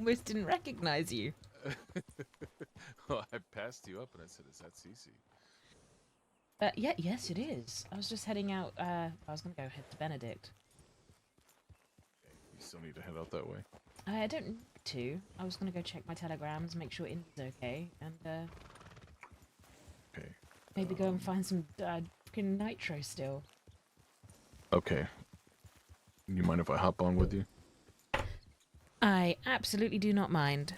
almost didn't recognize you. Well, I passed you up and I said, "Is that Cece?" Yeah, yes, it is. I was just heading out. I was gonna go head to Benedict. You still need to head out that way. I don't need to. I was gonna go check my telegrams, make sure Indy's okay, and Okay. maybe go and find some freaking nitro still. Okay. You mind if I hop on with you? I absolutely do not mind.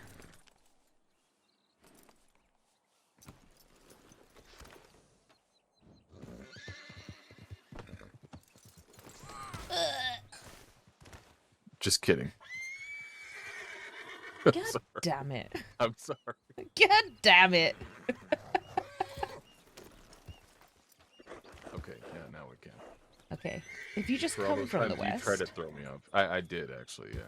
Just kidding. God damn it. I'm sorry. God damn it. Okay, yeah, now we can. Okay. If you just For all come those from the times you tried to west. throw me off. I did, actually, yeah.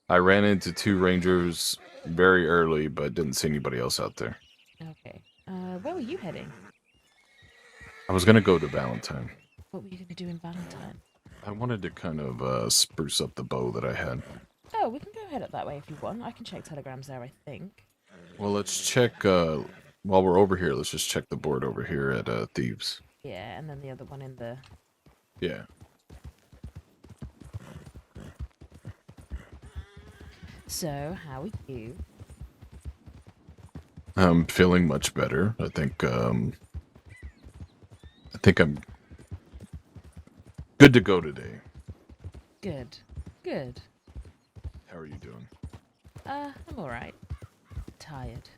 I ran into 2 rangers very early, but didn't see anybody else out there. Okay. Where were you heading? I was gonna go to Valentine. What were you going to do in Valentine? I wanted to kind of spruce up the bow that I had. Oh, we can go ahead up that way if you want. I can check telegrams there, I think. Well, let's check, while we're over here, let's just check the board over here at Thieves. Yeah, and then the other one in the... Yeah. So, how are you? I'm feeling much better. I think I'm good to go today. Good. Good. How are you doing? I'm alright. Tired.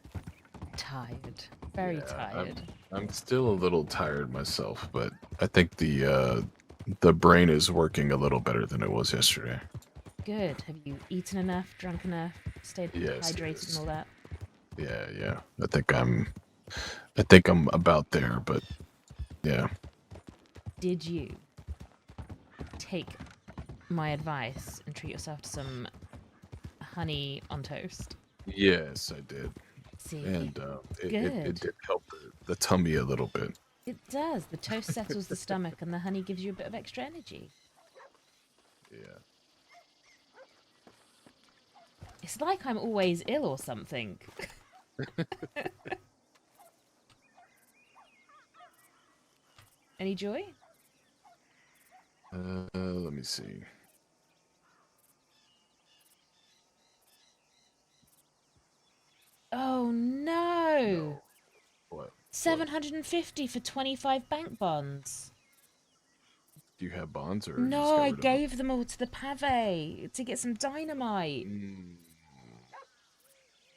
Tired. Very tired. I'm still a little tired myself, but I think the brain is working a little better than it was yesterday. Good. Have you eaten enough, drunk enough, stayed Yes, hydrated yes. and all that? Yeah. I think I'm about there, but yeah. Did you take my advice and treat yourself to some honey on toast? Yes, I did. See? And it Good. did help the tummy a little bit. It does. The toast settles the stomach and the honey gives you a bit of extra energy. Yeah. It's like I'm always ill or something. Any joy? Let me see. Oh no! No. What? 750 for 25 bank bonds. Do you have bonds or you just No, got I rid of them? gave them all to the pave to get some dynamite. Mm,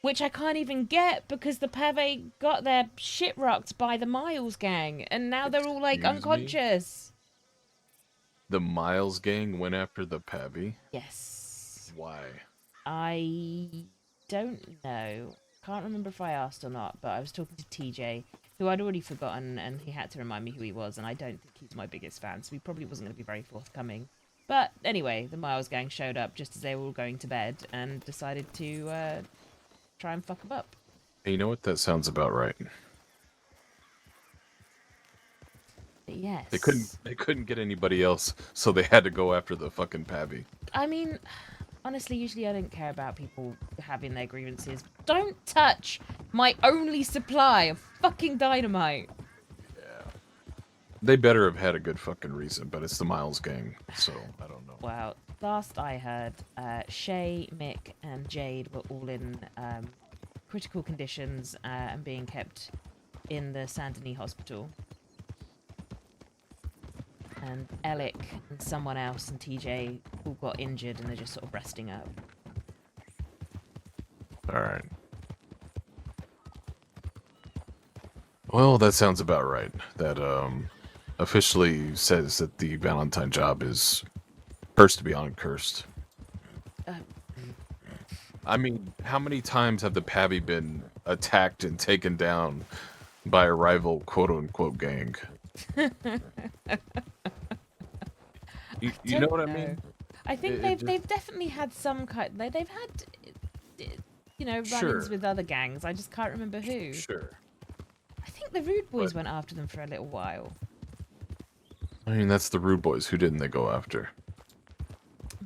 Which I can't even get because the pave got their shit rocked by the Miles gang and now they're all like excuse me? unconscious. The Miles gang went after the Pavy? Yes. Why? I don't know. Can't remember if I asked or not, but I was talking to TJ, who I'd already forgotten, and he had to remind me who he was, and I don't think he's my biggest fan, so he probably wasn't going to be very forthcoming. But anyway, the Miles gang showed up just as they were all going to bed and decided to try and fuck them up. Hey, you know what? That sounds about right. But yes. They couldn't get anybody else, so they had to go after the fucking Pavy. I mean, honestly, usually I don't care about people having their grievances. Don't touch my only supply of fucking dynamite. Yeah. They better have had a good fucking reason, but it's the Miles gang, so I don't know. Well, last I heard, Shay, Mick, and Jade were all in critical conditions and being kept in the Saint Denis hospital. And Alec and someone else and TJ all got injured and they're just sort of resting up. Alright. Well, that sounds about right. That officially says that the Valentine job is cursed beyond cursed. Uh, I mean, how many times have the Pavy been attacked and taken down by a rival quote-unquote gang? You know what I mean? I think they've definitely had some kind. They've had, run-ins Sure. with other gangs. I just can't remember who. Sure. I think the Rude Boys But- went after them for a little while. I mean, that's the Rude Boys. Who didn't they go after?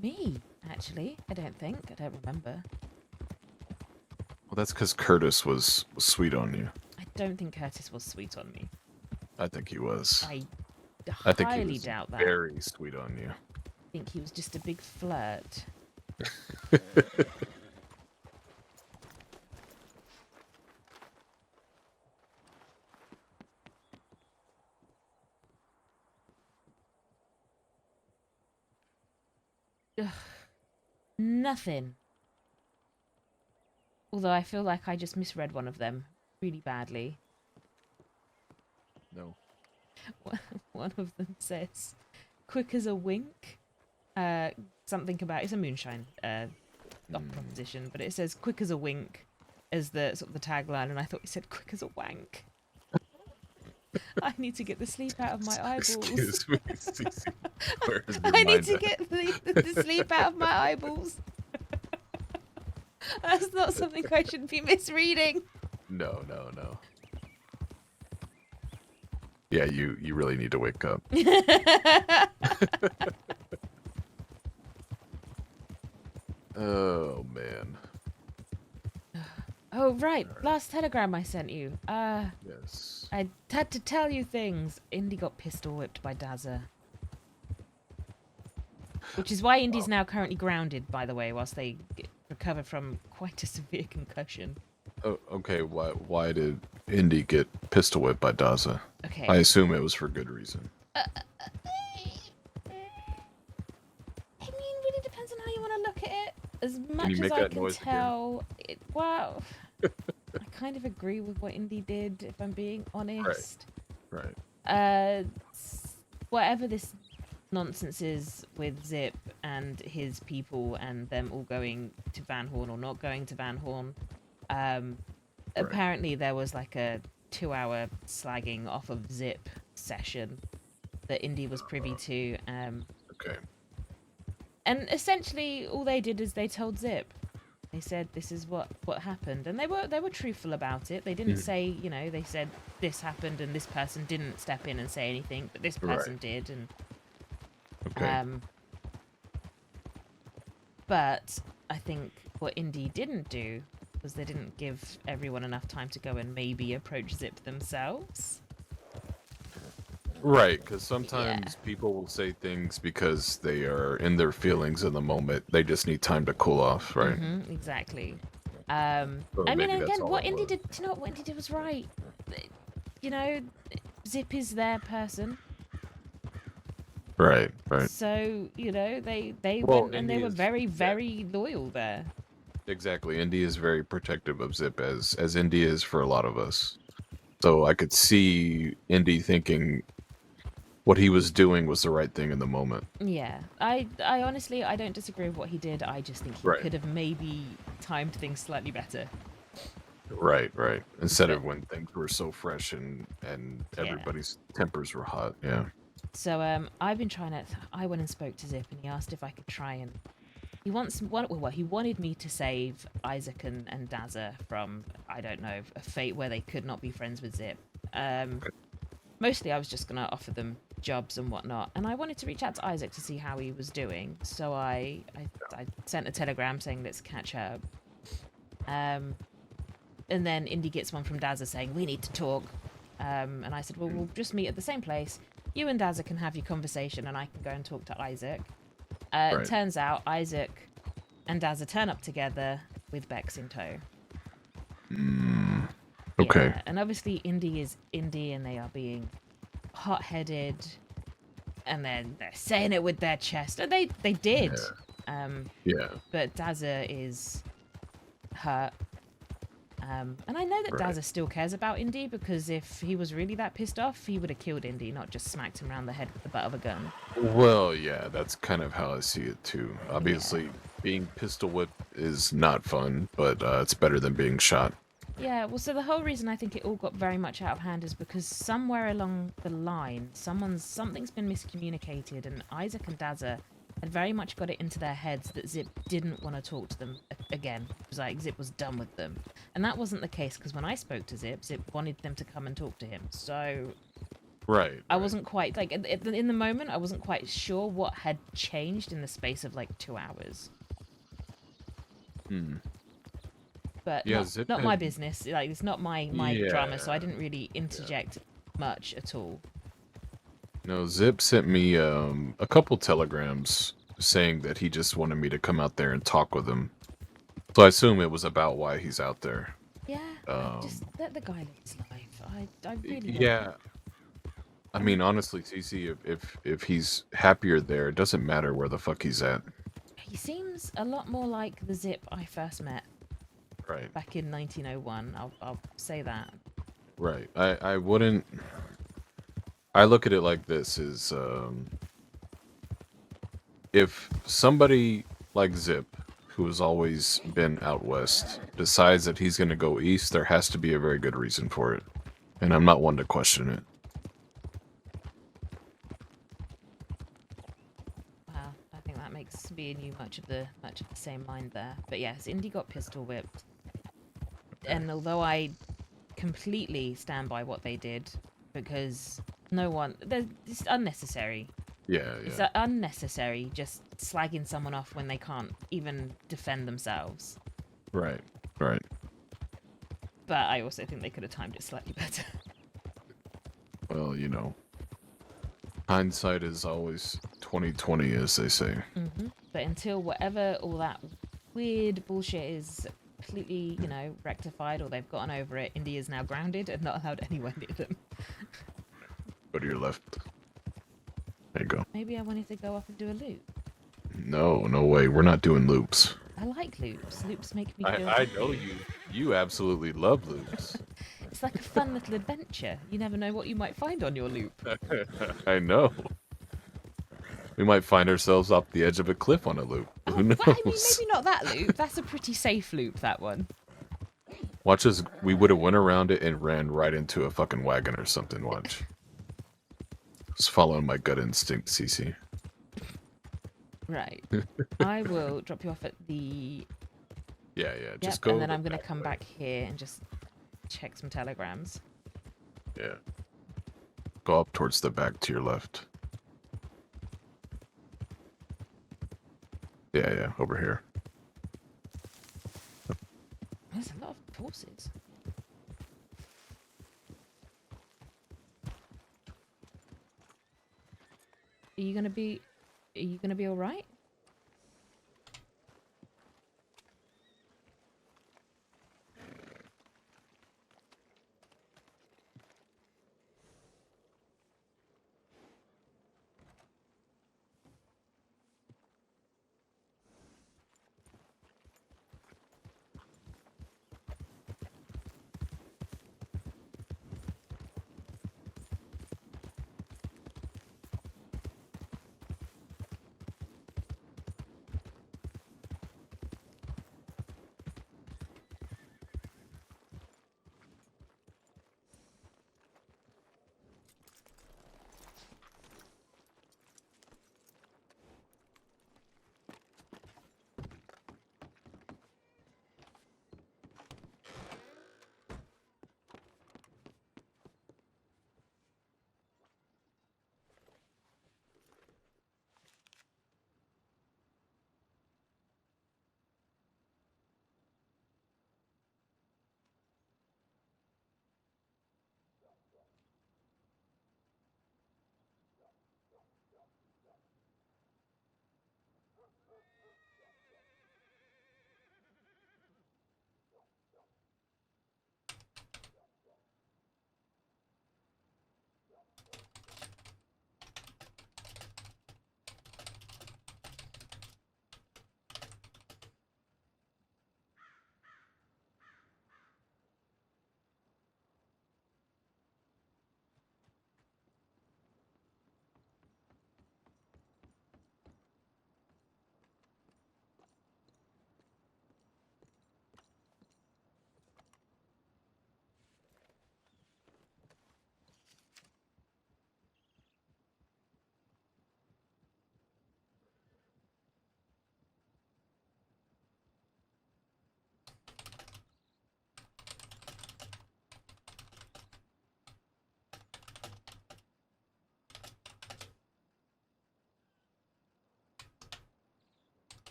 Me, actually. I don't remember. Well, that's because Curtis was sweet on you. I don't think Curtis was sweet on me. I think he was. I I think he highly was doubt that. very sweet on you. I think he was just a big flirt. Ugh. Nothing. Although I feel like I just misread one of them really badly. No. One of them says, quick as a wink. Something about, it's a moonshine proposition, but it says quick as a wink as the sort of the tagline, and I thought it said quick as a wank. I need to get the sleep out of my eyeballs. Excuse me, Cece. Where is your I need mind to at? get the sleep out of my eyeballs. That's not something I should be misreading. No. Yeah, you really need to wake up. Oh man. Oh right, last telegram I sent you. Yes. I had to tell you things. Indy got pistol whipped by Dazza. Which is why Indy's now currently grounded, by the way, whilst they recover from quite a severe concussion. Oh, okay. Why did Indy get pistol whipped by Daza? Okay. I assume it was for good reason. I mean, really depends on how you want to look at it. As much you as make I that can noise tell, well, I kind of agree with what Indy did, if I'm being honest. Right. Whatever this nonsense is with Zip and his people and them all going to Van Horn or not going to Van Horn, apparently there was like a 2-hour slagging off of Zip session that Indy was privy to. Okay. And essentially all they did is they told Zip. They said this is what happened, and they were truthful about it. They didn't say, you know, they said this happened and this person didn't step in and say anything, but this person did. And okay. But I think what Indy didn't do was they didn't give everyone enough time to go and maybe approach Zip themselves. Right, because sometimes people will say things because they are in their feelings in the moment. They just need time to cool off, right? Mm-hmm, exactly. So I mean, maybe that's again, all what it Indy was. did, do you know what Indy did was right. You know, Zip is their person. Right. So, you know, they Well, went and they Indy were is- very, very loyal there. Exactly. Indy is very protective of Zip, as Indy is for a lot of us. So I could see Indy thinking what he was doing was the right thing in the moment. Yeah, I honestly, I don't disagree with what he did. I just think he Right. could have maybe timed things slightly better. Right. Instead of when things were so fresh and Yeah. everybody's tempers were hot. Yeah. So I've been trying to. I went and spoke to Zip, and he asked if I could try and. He wanted me to save Isaac and Dazza from, I don't know, a fate where they could not be friends with Zip. Mostly, I was just gonna offer them jobs and whatnot, and I wanted to reach out to Isaac to see how he was doing. So I sent a telegram saying let's catch up. And then Indy gets one from Dazza saying we need to talk. And I said, well, we'll just meet at the same place. You and Dazza can have your conversation, and I can go and talk to Isaac. Turns out Isaac and Dazza turn up together with Bex in tow. Okay. Yeah, and obviously Indy is Indy, and they are being hot-headed, and then they're saying it with their chest, and they did. Yeah. But Dazza is hurt. And I know that Dazza still cares about Indy, because if he was really that pissed off, he would have killed Indy, not just smacked him around the head with the butt of a gun. Well, yeah, that's kind of how I see it too. Obviously, being pistol whipped is not fun, but it's better than being shot. Yeah, well, so the whole reason I think it all got very much out of hand is because somewhere along the line, something's been miscommunicated, and Isaac and Dazza had very much got it into their heads that Zip didn't want to talk to them again. It was like Zip was done with them. And that wasn't the case, because when I spoke to Zip, Zip wanted them to come and talk to him. So Right. I wasn't quite, like, in the moment, I wasn't quite sure what had changed in the space of, like, 2 hours. but Yeah, not my business. Like it's not my drama, so I Yeah. didn't really Yeah. interject much at all. No, Zip sent me a couple telegrams saying that he just wanted me to come out there and talk with him. So I assume it was about why he's out there. Yeah, just Um, let the guy live his life. I really don't. yeah. I And mean, honestly, CC, if he's happier there, it doesn't matter where the fuck he's at. he seems a lot more like the Zip I first met Right. back in 1901. I'll say that. Right. I wouldn't. I look at it like this: is if somebody like Zip, who has always been out west, decides that he's going to go east, there has to be a very good reason for it, and I'm not one to question it. Wow, I think that makes me and you much of the same mind there. But yes, Indy got pistol whipped, and although I completely stand by what they did, because no one, it's unnecessary. Yeah, It's yeah. unnecessary just slagging someone off when they can't even defend themselves. Right, right. But I also think they could have timed it slightly better. Well, hindsight is always 2020, as they say. But until whatever all that weird bullshit is completely, rectified or they've gotten over it, India is now grounded and not allowed anywhere near them. Go to your left. There you go. Maybe I wanted to go off and do a loop. No, no way. We're not doing loops. I like loops. Loops make me I, feel I happy. know you. You absolutely love loops. It's like a fun little adventure. You never know what you might find on your loop. I know. We might find ourselves off the edge of a cliff on a loop. Oh, Who well, I mean, knows? maybe not that loop. That's a pretty safe loop, that one. Watch us. We would have went around it and ran right into a fucking wagon or something. Watch. Just following my gut instinct, Cece. Right. I will drop you off at the... Yeah, yeah. Just Yep, go. and then the I'm going to back come way. back here and just check some telegrams. Yeah. Go up towards the back to your left. Yeah, yeah. Over here. There's a lot of horses. Are you going to be... Are you going to be alright?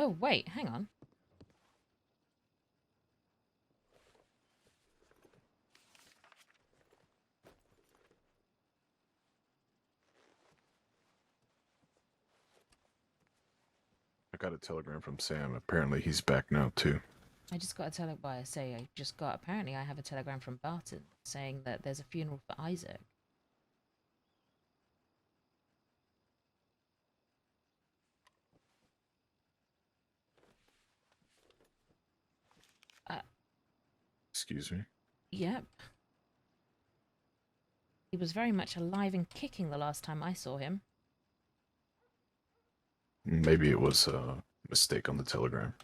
Oh, wait, hang on. I got a telegram from Sam. Apparently he's back now too. I just got a apparently I have a telegram from Barton saying that there's a funeral for Isaac. Uh, Excuse me. yep. He was very much alive and kicking the last time I saw him. Maybe it was a mistake on the telegram.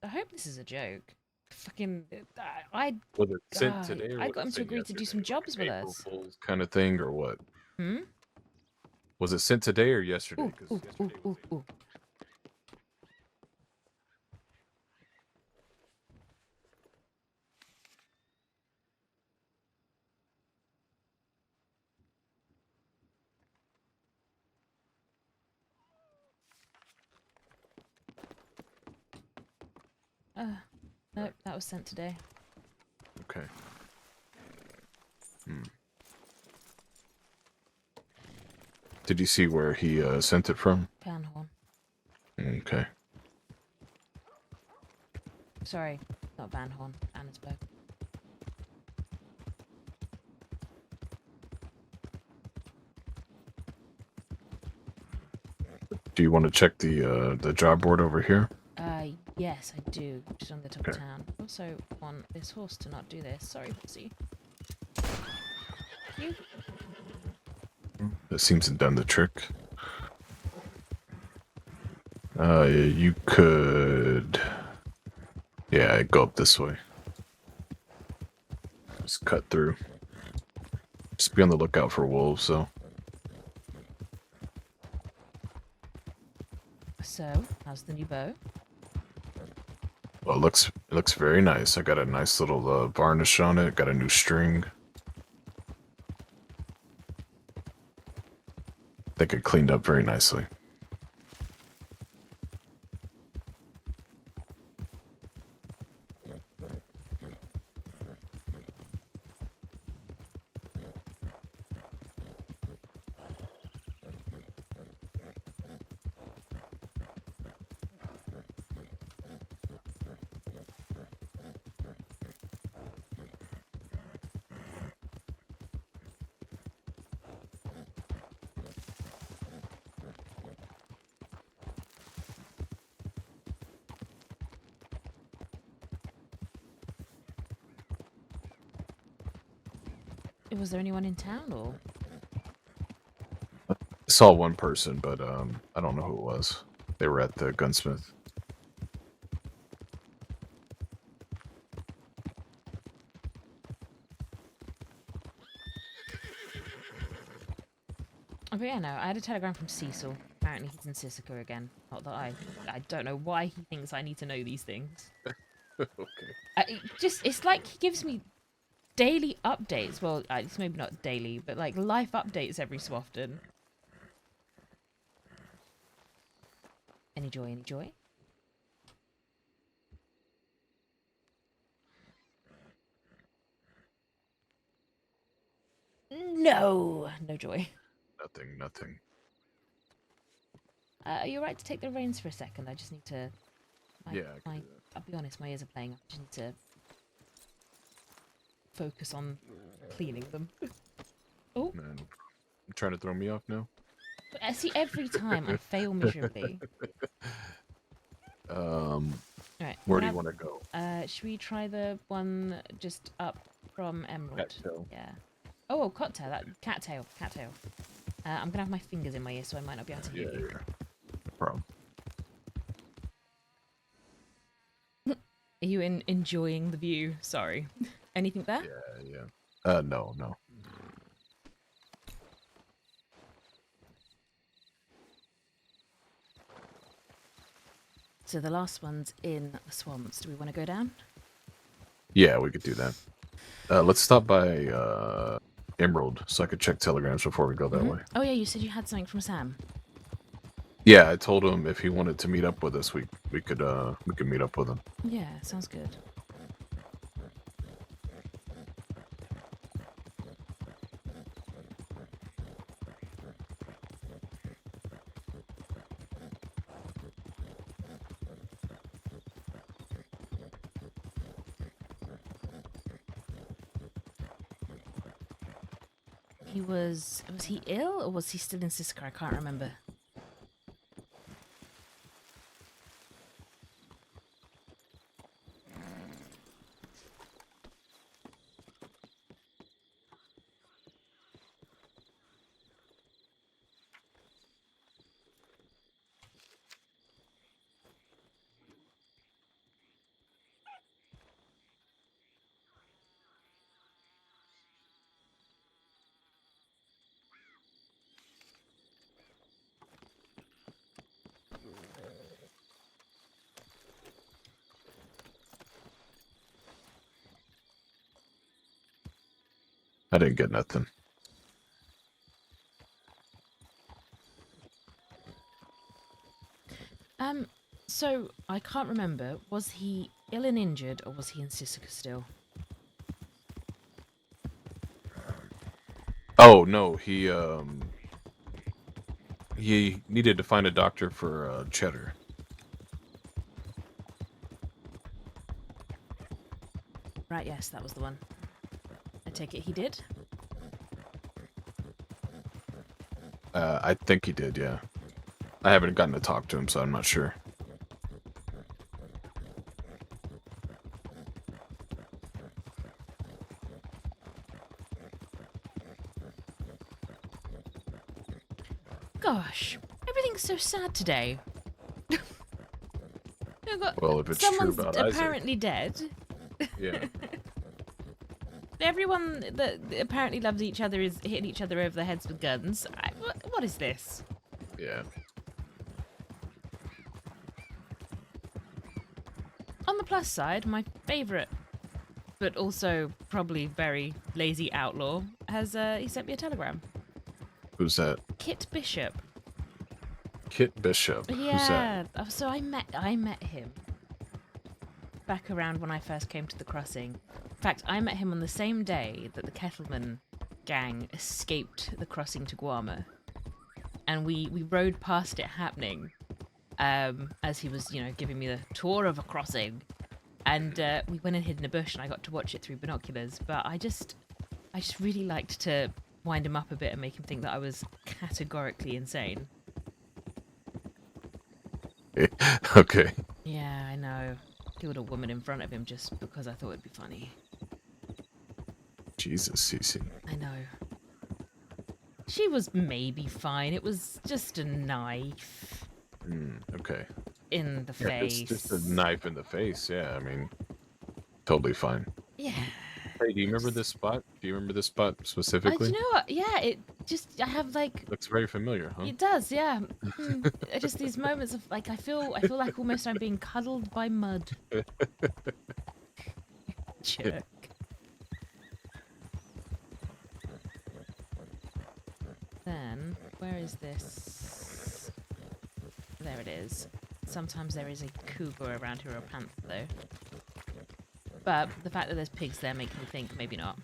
I hope this is a joke. Fucking, I, Was it sent today or I was got it him to sent agree to do yesterday? some Like jobs an with April us. Fool's kind of thing or what? Hmm? Was it sent today or yesterday? Ooh, Because ooh, ooh, yesterday was ooh, ooh. Nope, that was sent today. okay. Hmm. Did you see where he sent it from? Panhorn. Okay. Sorry, not Van Horn. Annesburg. Do you want to check the job board over here? Yes, I do. Just on the top Okay. of town. Also want this horse to not do this. Sorry, pussy. You. That seems to have done the trick. You could... Yeah, go up this way. Just cut through. Just be on the lookout for wolves, though. So, how's the new bow? Well, it looks very nice. I got a nice little varnish on it. Got a new string. I think it cleaned up very nicely. Was there anyone in town, or? I saw one person, but I don't know who it was. They were at the gunsmith. Oh, but yeah, no. I had a telegram from Cecil. Apparently he's in Sisika again. Not that I don't know why he thinks I need to know these things. Okay. It's like he gives me daily updates. Well, it's maybe not daily, but like life updates every so often. Any joy, any joy? No, no joy. Nothing. Are you alright to take the reins for a second? I just need to. Yeah, I can do that. I'll be honest, my ears are playing up. I just need to focus on cleaning them. Oh, Man, you trying to throw me off now? see, every time I fail miserably. Right, Where do you want to go? should we try the one just up from Emerald? Cattail. Yeah. Oh, cocktail. Cattail. I'm gonna have my fingers in my ears, so I might not be able to hear you. Yeah. No problem. Are you enjoying the view? Sorry. Anything there? Yeah. No. So the last one's in the swamps. Do we want to go down? Yeah, we could do that. Let's stop by Emerald so I could check telegrams before we go that way. Oh yeah, you said you had something from Sam. Yeah, I told him if he wanted to meet up with us, we could meet up with him. Yeah, sounds good. Was he ill or was he still in Siska? I can't remember. I didn't get nothing. So I can't remember. Was he ill and injured or was he in Siska still? Oh no, he needed to find a doctor for Cheddar. Right, yes, that was the one. I take it he did? I think he did, yeah. I haven't gotten to talk to him, so I'm not sure. Gosh, everything's so sad today. Well, if it's true someone's about apparently Isaac. dead. Yeah. Everyone that apparently loves each other is hitting each other over the heads with guns. What is this? Yeah. On the plus side, my favourite, but also probably very lazy outlaw, has he sent me a telegram. Who's that? Kit Bishop. Kit Bishop. Yeah. Who's that? So I met him back around when I first came to the crossing. In fact, I met him on the same day that the Kettleman gang escaped the crossing to Guarma. And we rode past it happening as he was, giving me the tour of a crossing. And we went and hid in a bush and I got to watch it through binoculars. But I just really liked to wind him up a bit and make him think that I was categorically insane. Okay. Yeah, I know. Killed a woman in front of him just because I thought it'd be funny. Jesus, Cece. I know. She was maybe fine. It was just a knife. Okay. In the face. It's just a knife in the face, yeah, I mean, totally fine. Yeah. Hey, do you remember this spot? Do you remember this spot specifically? Do you know what? Yeah, I have like... Looks very familiar, huh? It does, yeah. Just these moments of like, I feel like almost I'm being cuddled by mud. Jerk. Then, where is this? There it is. Sometimes there is a cougar around here or a panther, though. But the fact that there's pigs there makes me think maybe not.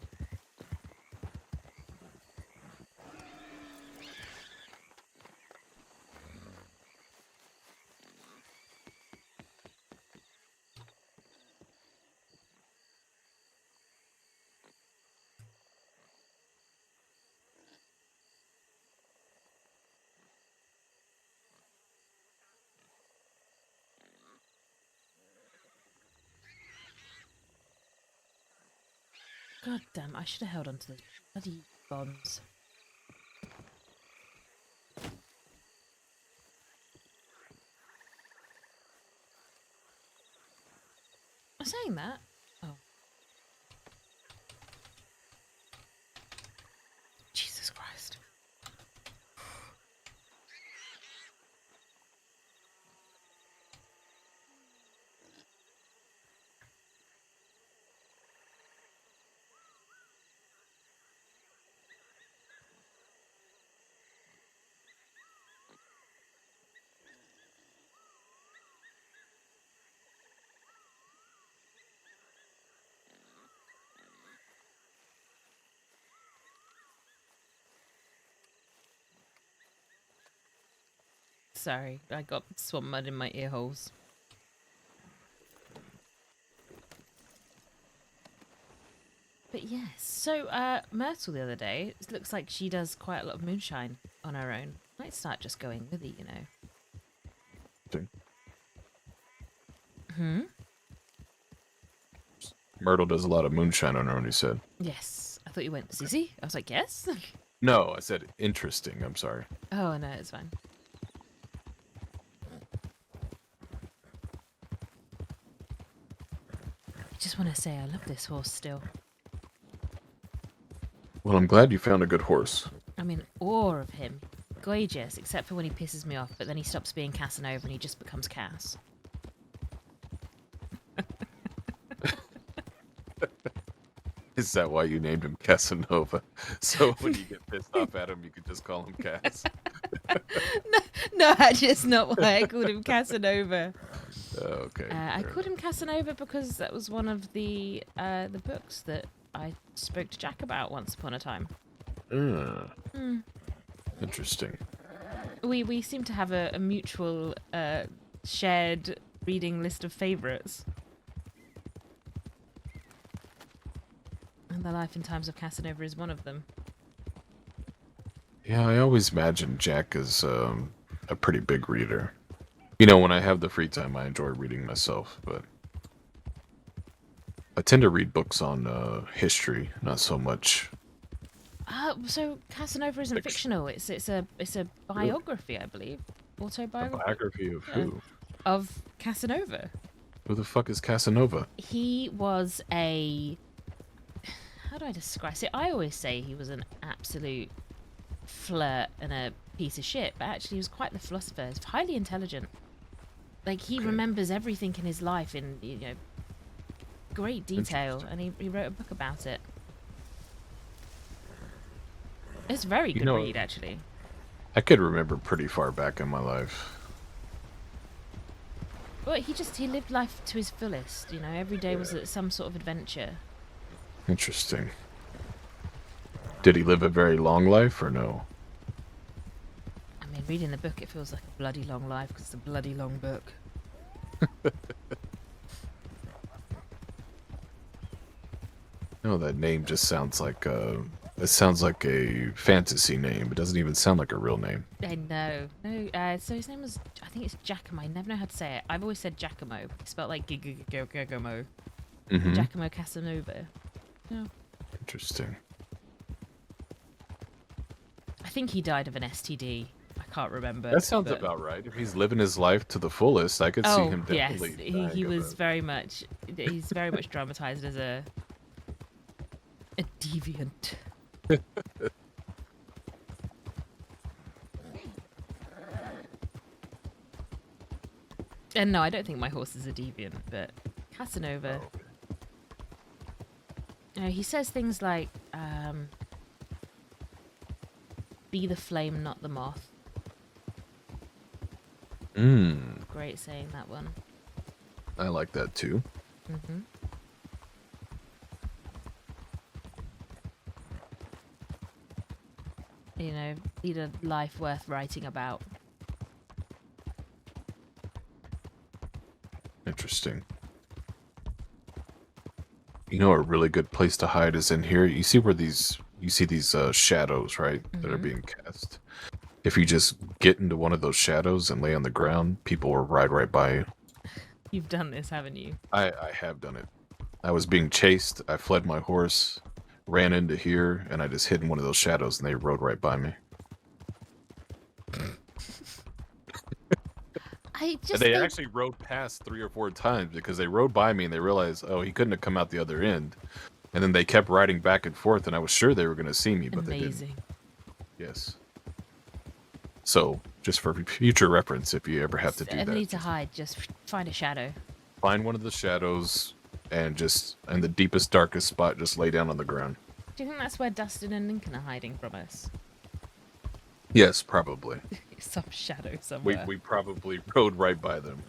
God damn, I should have held on to those bloody bombs. I'm saying that. Oh. Jesus Christ. Sorry, I got swamp mud in my ear holes. But yes, so Myrtle the other day, it looks like she does quite a lot of moonshine on her own. Might start just going with it, you know. Hmm? Myrtle does a lot of moonshine on her own, he said. Yes. I thought you went, Susie? I was like, yes? No, I said interesting. I'm sorry. Oh, no, it's fine. I just want to say I love this horse still. Well, I'm glad you found a good horse. I'm in awe of him. Gorgeous, except for when he pisses me off, but then he stops being Casanova and he just becomes Cass. Is that why you named him Casanova? So when you get pissed off at him, you could just call him Cass? No, actually, it's not why I called him Casanova. Okay. I called him Casanova because that was one of the books that I spoke to Jack about once upon a time. Interesting. We seem to have a mutual shared reading list of favourites. And The Life and Times of Casanova is one of them. Yeah, I always imagined Jack as a pretty big reader. You know, when I have the free time, I enjoy reading myself, but I tend to read books on history, not so much. So Casanova isn't fictional. It's a biography, I believe. A Autobiography. biography of who? Of Casanova. Who the fuck is Casanova? He was a... How do I describe it? I always say he was an absolute flirt and a piece of shit, but actually he was quite the philosopher. He's highly intelligent. Like, he remembers everything in his life in, you know, great detail, and he wrote a book about it. It's a very good read, actually. I could remember pretty far back in my life. But he lived life to his fullest, you know. Every day was some sort of adventure. Interesting. Did he live a very long life, or no? I mean, reading the book, it feels like a bloody long life, because it's a bloody long book. No, that name just sounds like it sounds like a fantasy name. It doesn't even sound like a real name. I know. No, so his name was, I think it's Giacomo. I never know how to say it. I've always said Giacomo. It's spelled like Giacomo. Giacomo Casanova. Yeah. Interesting. I think he died of an STD. I can't remember. That sounds about right. If he's living his life to the fullest, I could see him definitely. Yes, he was very much. He's very much dramatized as a deviant. And no, I don't think my horse is a deviant, but Casanova. He says things like, "Be the flame, not the moth." Great saying, that one. I like that too. You know, lead a life worth writing about. Interesting. You know, a really good place to hide is in here. You see where these shadows, right, that are being cast. If you just get into one of those shadows and lay on the ground, people will ride right by you. You've done this, haven't you? I have done it. I was being chased. I fled my horse, ran into here, and I just hid in one of those shadows, and they rode right by me. They actually rode past 3 or 4 times because they rode by me and they realized, oh, he couldn't have come out the other end. And then they kept riding back and forth, and I was sure they were going to see me, but they didn't. Yes. So, just for future reference, if you ever have to do that. If you need to hide, just find a shadow. Find one of the shadows and just, in the deepest, darkest spot, just lay down on the ground. Do you think that's where Dustin and Lincoln are hiding from us? Yes, probably. Some shadow somewhere. We probably rode right by them.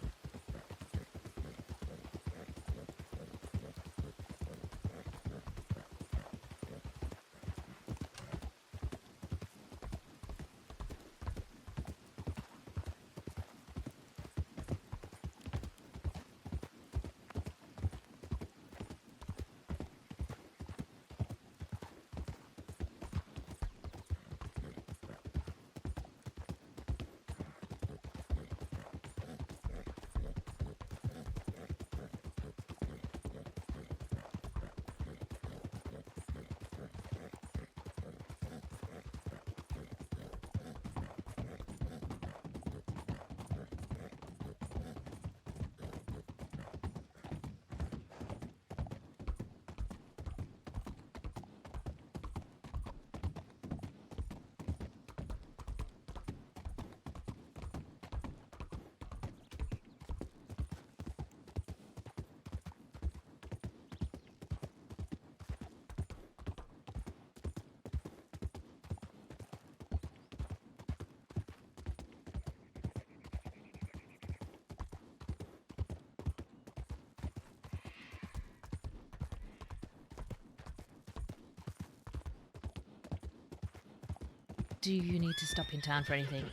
do you need to stop in town for anything?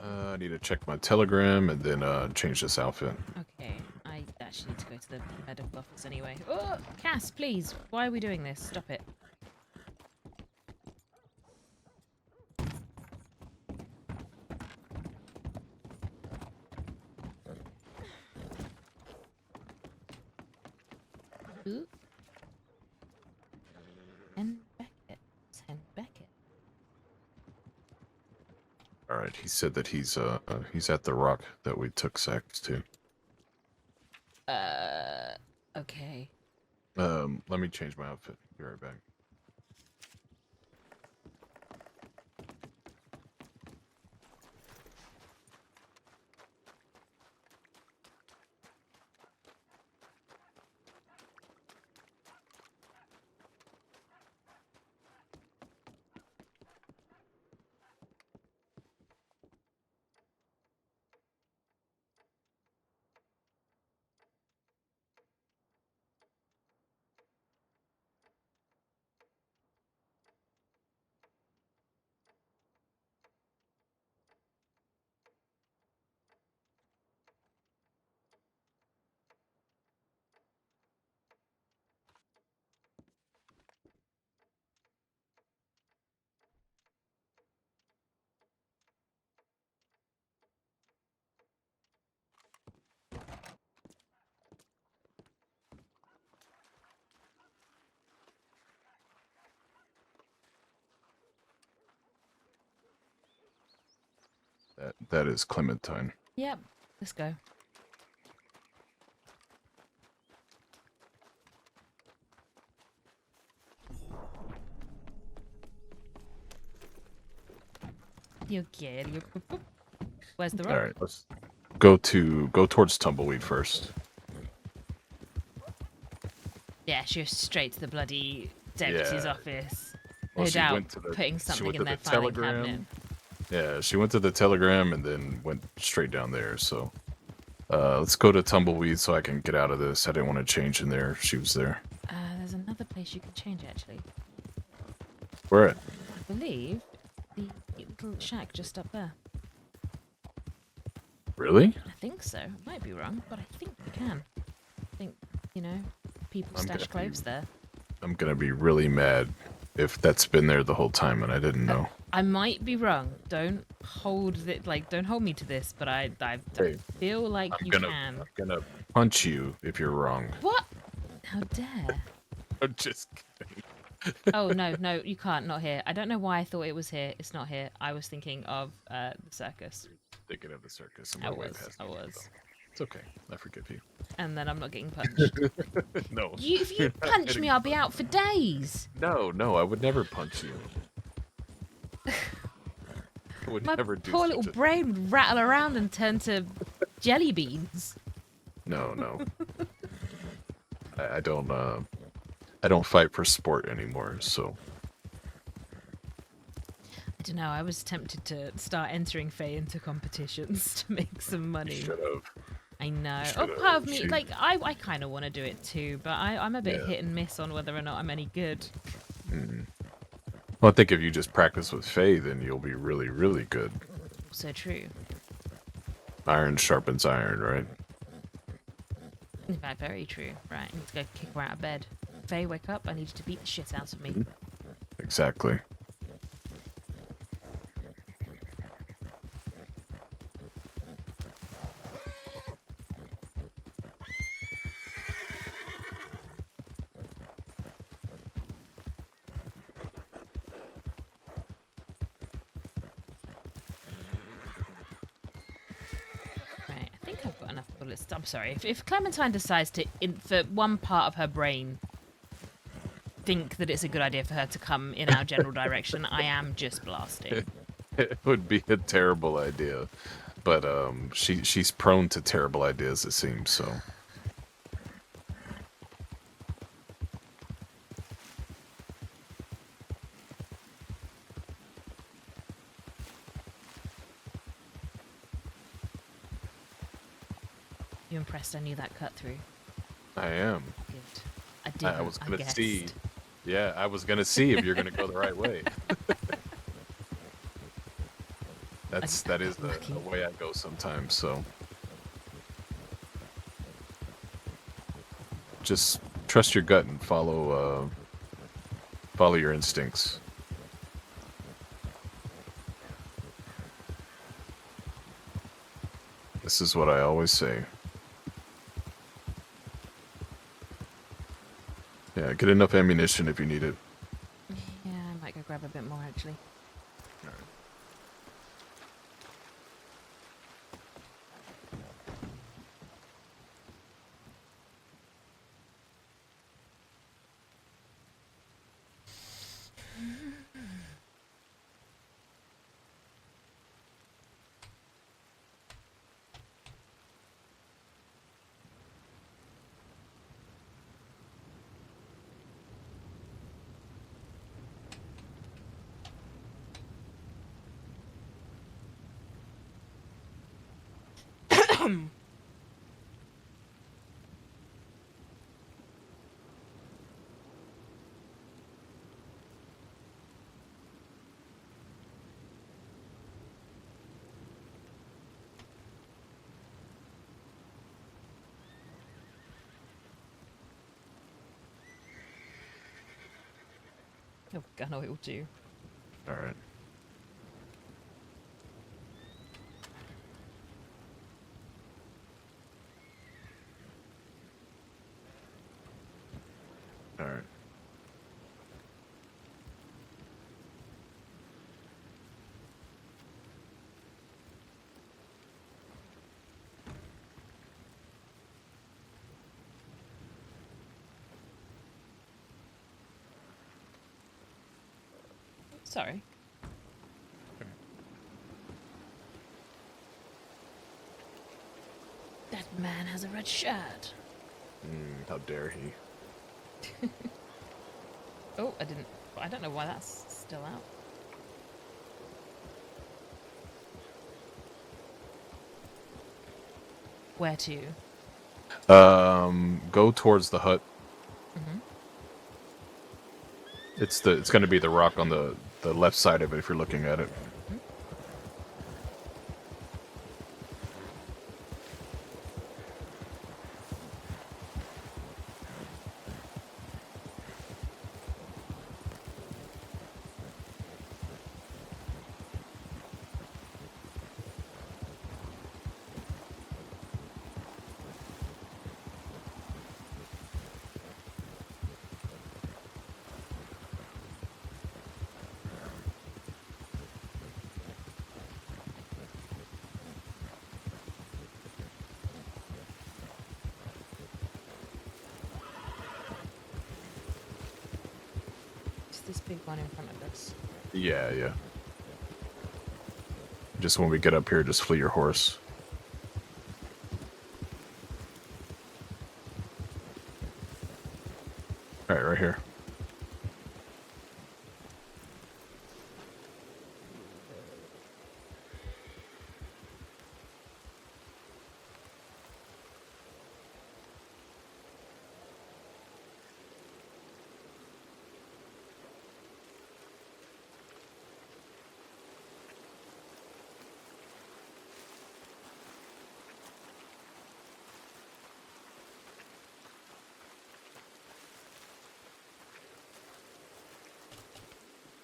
I need to check my telegram and then change this outfit. Okay, I actually need to go to the medical office anyway. Oh, Cass, please. Why are we doing this? Stop it. Ooh. Hen Beckett. It's Hen Beckett. All right, he said that he's at the rock that we took Sax to. Okay. Let me change my outfit. Be right back. That is Clementine. Yep. Let's go. You get your. Where's the rock? All right, let's go towards Tumbleweed first. Yeah, she was straight to the bloody deputy's office. Well, No she doubt went to the, putting she something went in to their the filing telegram. cabinet. Yeah, she went to the telegram and then went straight down there. So, let's go to Tumbleweed so I can get out of this. I didn't want to change in there. She was there. There's another place you can change, actually. Where at? I believe the little shack just up there. Really? I think so. Might be wrong, but I think you can. I think, people stash clothes there. I'm gonna be really mad if that's been there the whole time and I didn't know. I might be wrong. Don't hold me to this, but I Hey, feel like I'm you gonna, can. I'm gonna punch you if you're wrong. What? How dare? I'm just kidding. Oh, no, you can't. Not here. I don't know why I thought it was here. It's not here. I was thinking of the circus. Thinking of the circus. I was. It's okay. I forgive you. And then I'm not getting punched. No. If you punch me, I'll be out for days. No, I would never punch you. I would My never do poor such little a brain would rattle around and turn to jelly beans. No. I don't fight for sport anymore, so. I don't know, I was tempted to start entering Faye into competitions to make some money. Should have. I know. Oh, part of me, I kind of want to do it too, but I'm a bit hit and miss on whether or not I'm any good. Well, I think if you just practice with Faye, then you'll be really, really good. So true. Iron sharpens iron, right? In fact, very true. Right, I need to go kick her out of bed. Faye, wake up. I need you to beat the shit out of me. Exactly. Right, I think I've got enough bullets. I'm sorry. If Clementine decides to, for one part of her brain, think that it's a good idea for her to come in our general direction, I am just blasting. It would be a terrible idea, but she's prone to terrible ideas, it seems. So. You impressed? I knew that cut through. I am. Good. I did. I was gonna see. Yeah, I was gonna see if you're gonna go the right way. that is the way I go sometimes. So just trust your gut and follow your instincts. This is what I always say. Yeah, get enough ammunition if you need it. Yeah, I might go grab a bit more actually. All right. Oh, gun oil too. All right. All right. Sorry. That man has a red shirt. How dare he? Oh, I don't know why that's still out. Where to? Go towards the hut. Mm-hmm. It's going to be the rock on the left side of it if you're looking at it. Mm-hmm. This big one in front of us. Yeah. Just when we get up here, just flee your horse. All right, right here.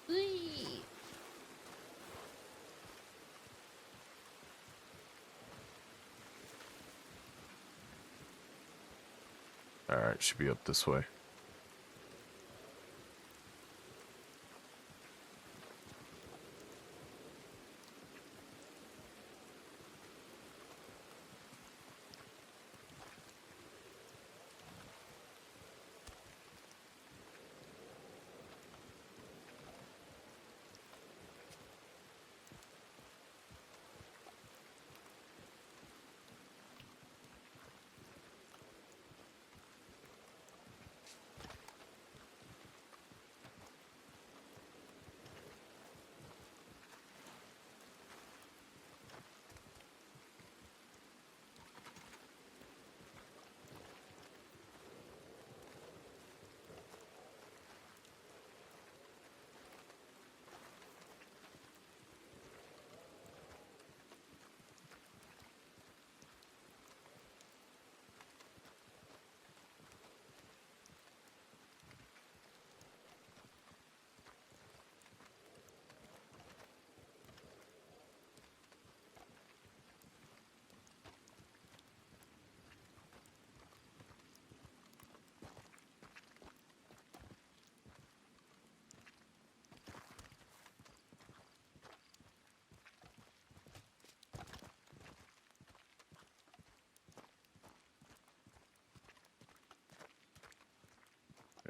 Whee! All right, should be up this way.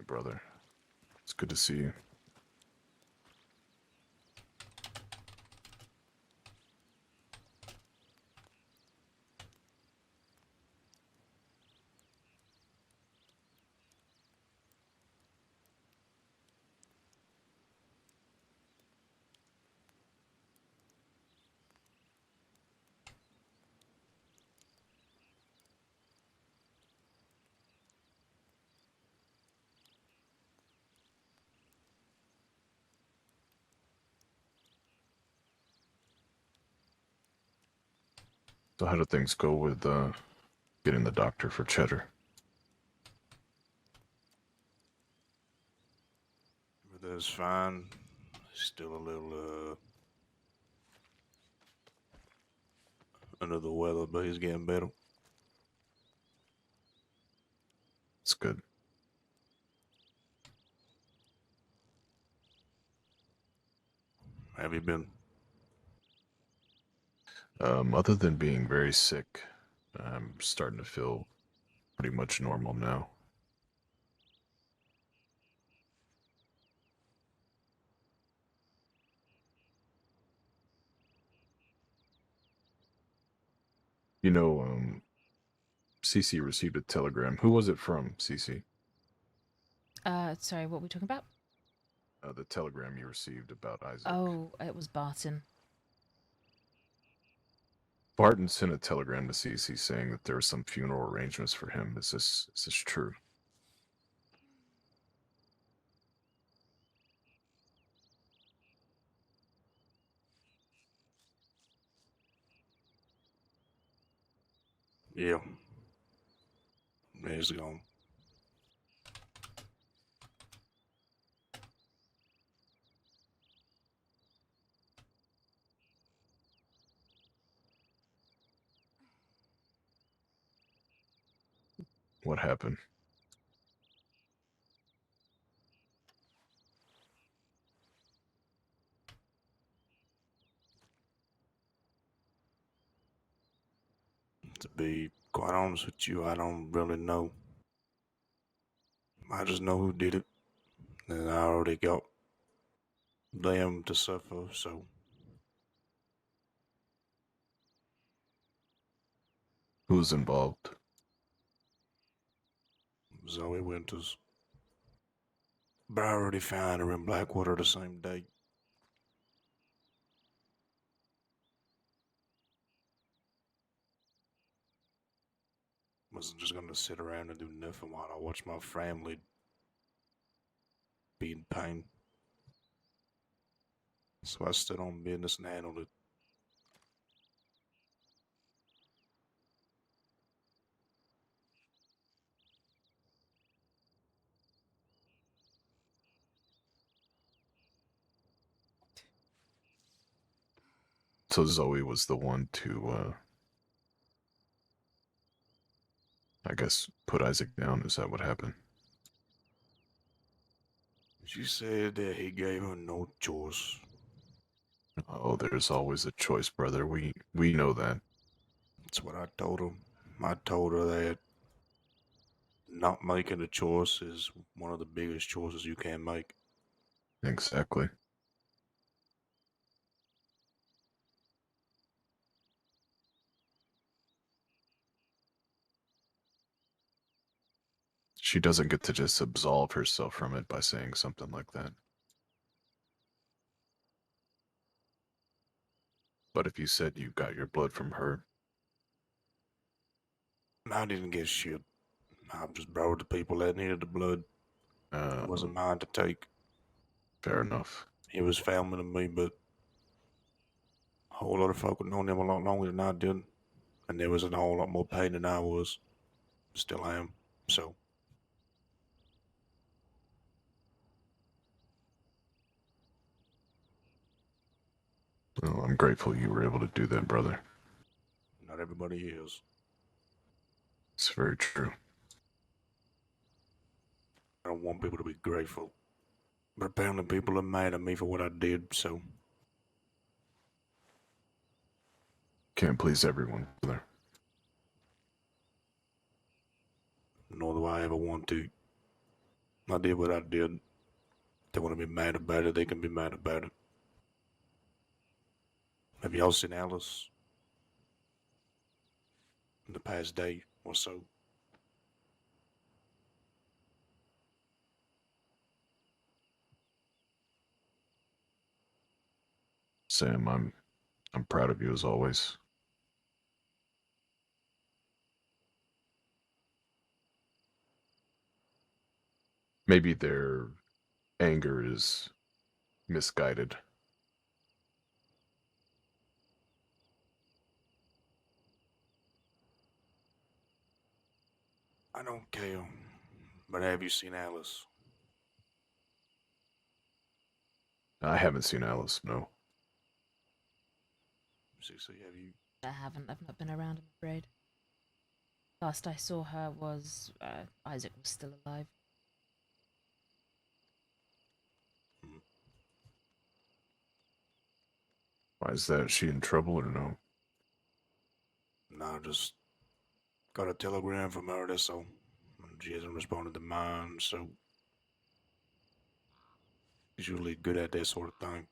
brother. It's good to see you. So how do things go with getting the doctor for Cheddar? Everything's fine. Still a little under the weather, but he's getting better. It's good. Have you been? Other than being very sick, I'm starting to feel pretty much normal now. You know, Cece received a telegram. Who was it from, Cece? Sorry, what were we talking about? The telegram you received about Isaac. Oh, it was Barton. Barton sent a telegram to Cece saying that there were some funeral arrangements for him. Is this true? Yeah. He's gone. What happened? To be quite honest with you, I don't really know. I just know who did it, and I already got them to suffer, so Who's involved? Zoe Winters. But I already found her in Blackwater the same day. Wasn't just gonna sit around and do nothing while I watch my family be in pain. So I stood on business and handled it. So Zoe was the one to, I guess, put Isaac down. Is that what happened? She said that he gave her no choice. Oh, there's always a choice, brother. We know that. That's what I told him. I told her that not making a choice is one of the biggest choices you can make. Exactly. She doesn't get to just absolve herself from it by saying something like that. But if you said you got your blood from her, I didn't get shit. I just brought it to people that needed the blood. It wasn't mine to take. fair enough. It was family to me, but a whole lot of folk had known him a lot longer than I did. And there was a whole lot more pain than I was. Still am. So, Well, I'm grateful you were able to do that, brother. not everybody is. It's very true. I don't want people to be grateful. But apparently people are mad at me for what I did, so Can't please everyone, brother. nor do I ever want to. I did what I did. If they want to be mad about it, they can be mad about it. Have y'all seen Alice in the past day or so? Sam, I'm proud of you as always. Maybe their anger is misguided. I don't care. But have you seen Alice? I haven't seen Alice, no. Cecily, have you? I haven't. I've not been around, I'm afraid. Last I saw her was Isaac was still alive. Why is that? Is she in trouble or no? Nah, just got a telegram from her, that's all. She hasn't responded to mine, so she's usually good at that sort of thing.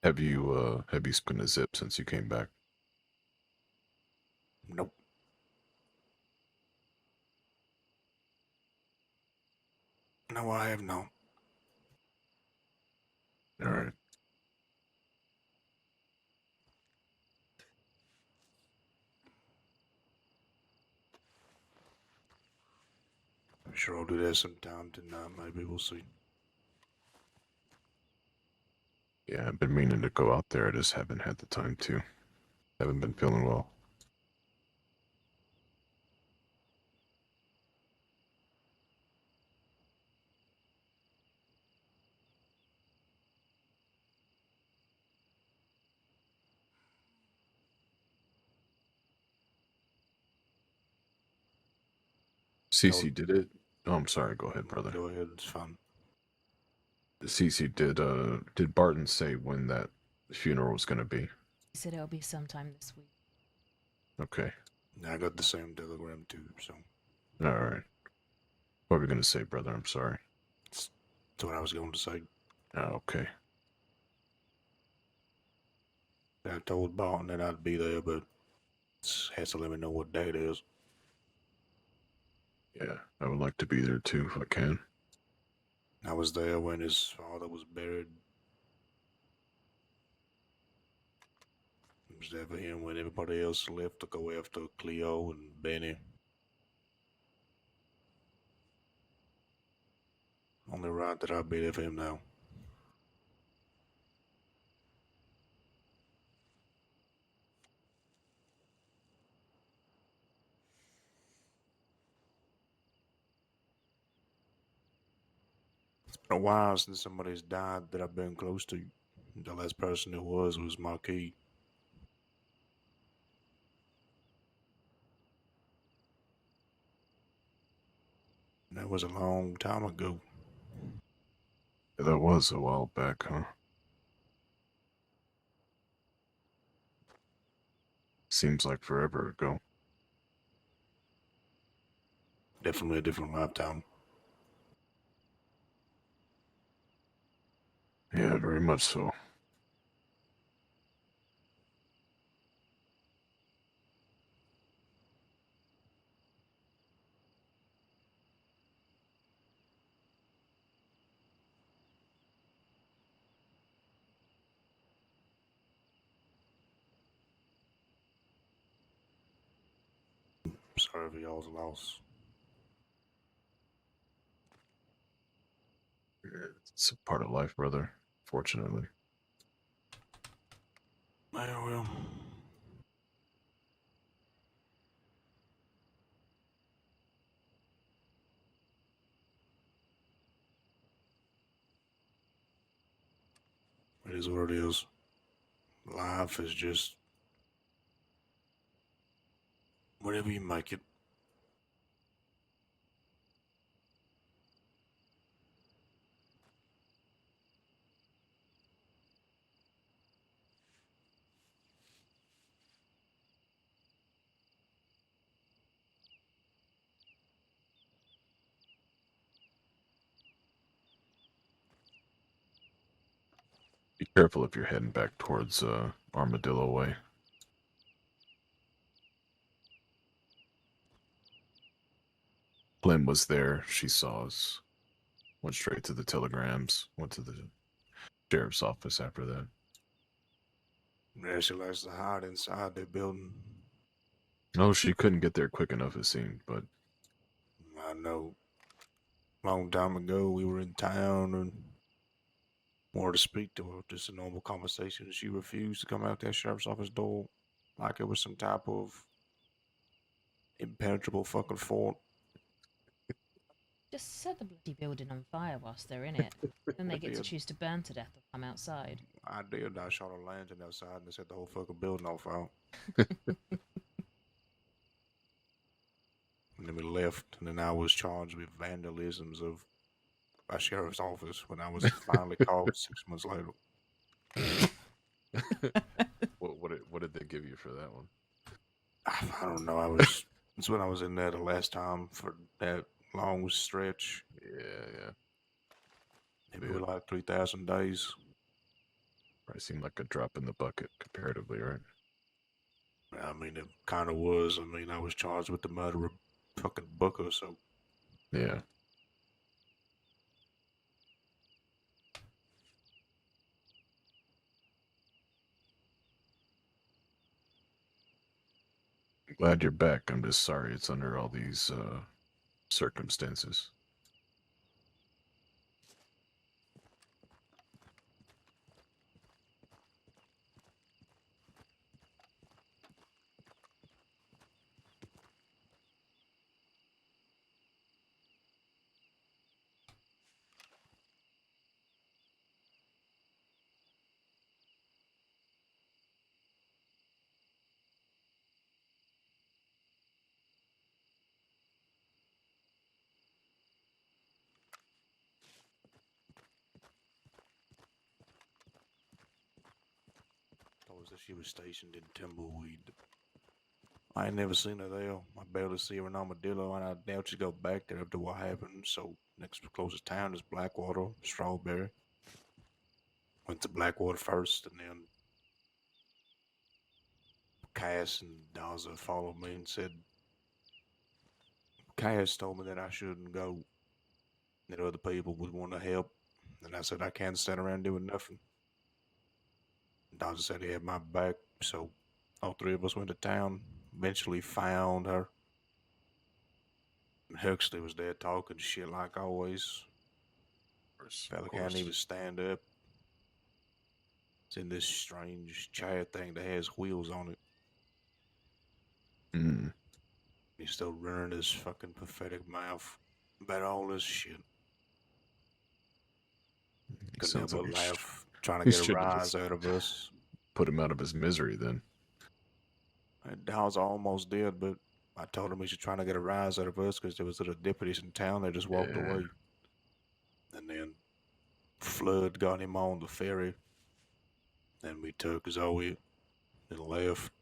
Have you spoken to Zip since you came back? Nope. No, I have not. All right. I'm sure I'll do that sometime tonight. Maybe we'll see. Yeah, I've been meaning to go out there. I just haven't had the time to. Haven't been feeling well. No, Cece did it. Oh, I'm sorry. Go ahead, brother. go ahead. It's fine. Cece, did Barton say when that funeral was gonna be? He said it'll be sometime this week. Okay. I got the same telegram too, so All right. What were we gonna say, brother? I'm sorry. that's what I was going to say. Oh, okay. I told Barton that I'd be there, but has to let me know what day it is. Yeah, I would like to be there too if I can. I was there when his father was buried. I was there for him when everybody else left to go after Cleo and Benny. Only right that I'd be there for him now. It's been a while since somebody's died that I've been close to. The last person who was Marquis. That was a long time ago. Yeah, that was a while back, huh? Seems like forever ago. Definitely a different lifetime. Yeah, very much so. Sorry for y'all's loss. It's a part of life, brother. Fortunately. Well. It is what it is. Life is just whatever you make it. Be careful if you're heading back towards Armadillo Way. Plim was there. She saw us. Went straight to the telegrams. Went to the sheriff's office after that. Yeah, she likes to hide inside their building. No, she couldn't get there quick enough, it seemed, but I know. Long time ago, we were in town and wanted to speak to her. Just a normal conversation. She refused to come out that sheriff's office door like it was some type of impenetrable fucking fort. Just set the bloody building on fire whilst they're in it. Then they get to Yeah. choose to burn to death or come outside. I did. I shot a lantern outside and they set the whole fucking building on fire. And then we left, and then I was charged with vandalisms of a sheriff's office when I was finally caught 6 months later. what did they give you for that one? I don't know. It's when I was in there the last time for that long stretch. Yeah. Maybe like 3,000 days. Probably seemed like a drop in the bucket comparatively, right? I mean, it kind of was. I mean, I was charged with the murder of fucking Booker, so. Yeah. Glad you're back. I'm just sorry it's under all these circumstances. Told us that she was stationed in Tumbleweed. I ain't never seen her there. I barely see her in Armadillo, and I doubt she'd go back there after what happened. So, next closest town is Blackwater, Strawberry. Went to Blackwater first, and then Cass and Daza followed me and said, Cass told me that I shouldn't go, that other people would want to help. And I said, I can't stand around doing nothing. Daza said he had my back, so all three of us went to town, eventually found her. Huxley was there talking shit like always. Fella can't even stand up. It's in this strange chair thing that has wheels on it. Mm. He's still running his fucking pathetic mouth about all this shit. Couldn't help but laugh, trying to get a rise out of us. Put him out of his misery then. Dow's almost dead, but I told him he should try to get a rise out of us because there was other deputies in town. They just walked away. And then Flood got him on the ferry. Then we took Zoe and left.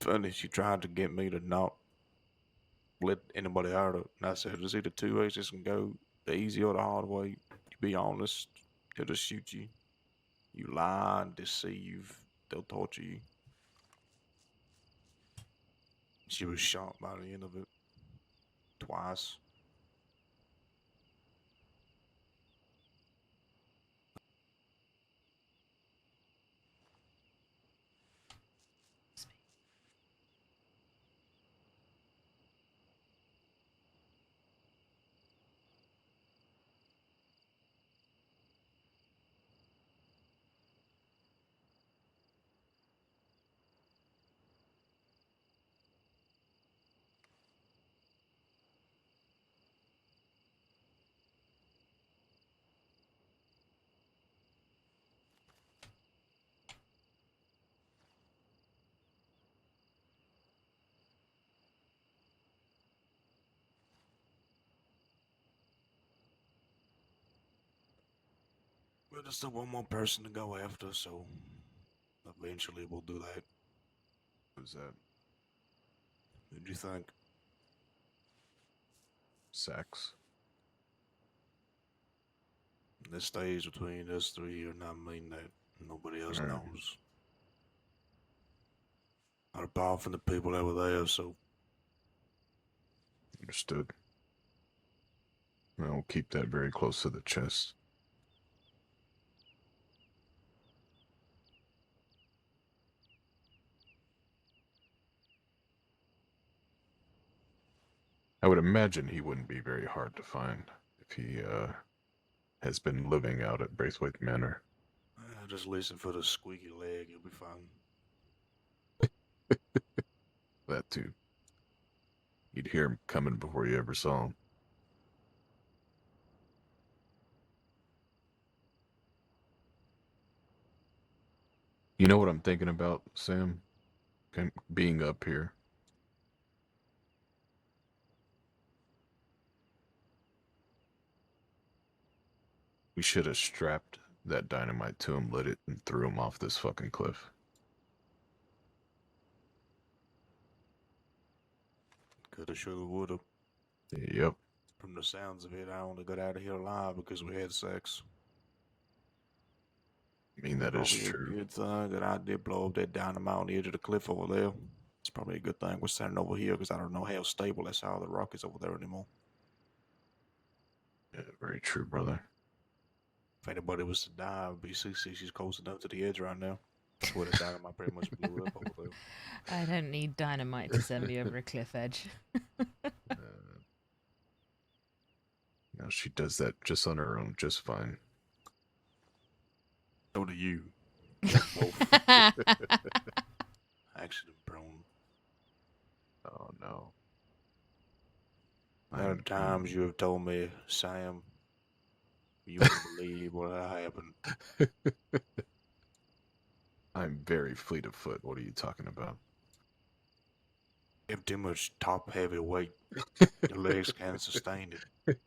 Funny, she tried to get me to not let anybody out of it. And I said, there's either two ways this can go, the easy or the hard way. You be honest, they'll just shoot you. You lie and deceive, they'll torture you. She was shot by the end of it. Twice. But there's still one more person to go after, so eventually we'll do that. Who's that? Who do you think? Sax. This stays between us three, and I mean that nobody else knows. Not apart from the people that were there, so. Understood. I'll keep that very close to the chest. I would imagine he wouldn't be very hard to find if he has been living out at Braithwaite Manor. Just listen for the squeaky leg, you'll be fine. That too. You'd hear him coming before you ever saw him. You know what I'm thinking about, Sam? Being up here. We should have strapped that dynamite to him, lit it, and threw him off this fucking cliff. Coulda, shoulda, woulda. Yep. From the sounds of it, I only got out of here alive because we had sex. I mean, that is true. A good thing that I did blow up that dynamite on the edge of the cliff over there. It's probably a good thing we're standing over here because I don't know how stable that side of the rock is over there anymore. Yeah, very true, brother. If anybody was to die, it would be Cecily. She's close enough to the edge right now. That's where the dynamite pretty much blew up over there. I don't need dynamite to send me over a cliff edge. No, she does that just on her own, just fine. So do you. Accident prone. Oh no. There are times you have told me, Sam, you wouldn't believe what happened. I'm very fleet of foot. What are you talking about? You have too much top heavy weight. Your legs can't sustain it.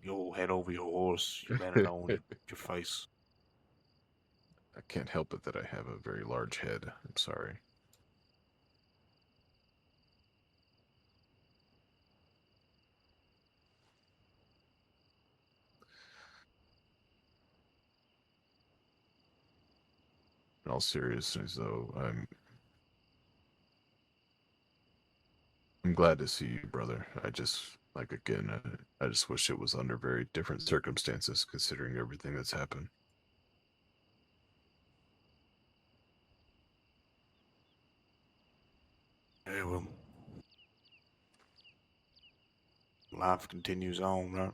You'll head over your horse. You land it on your face. I can't help it that I have a very large head. I'm sorry. In all seriousness, though, I'm glad to see you, brother. I just, like, again, I just wish it was under very different circumstances, considering everything that's happened. Yeah, well, life continues on, right?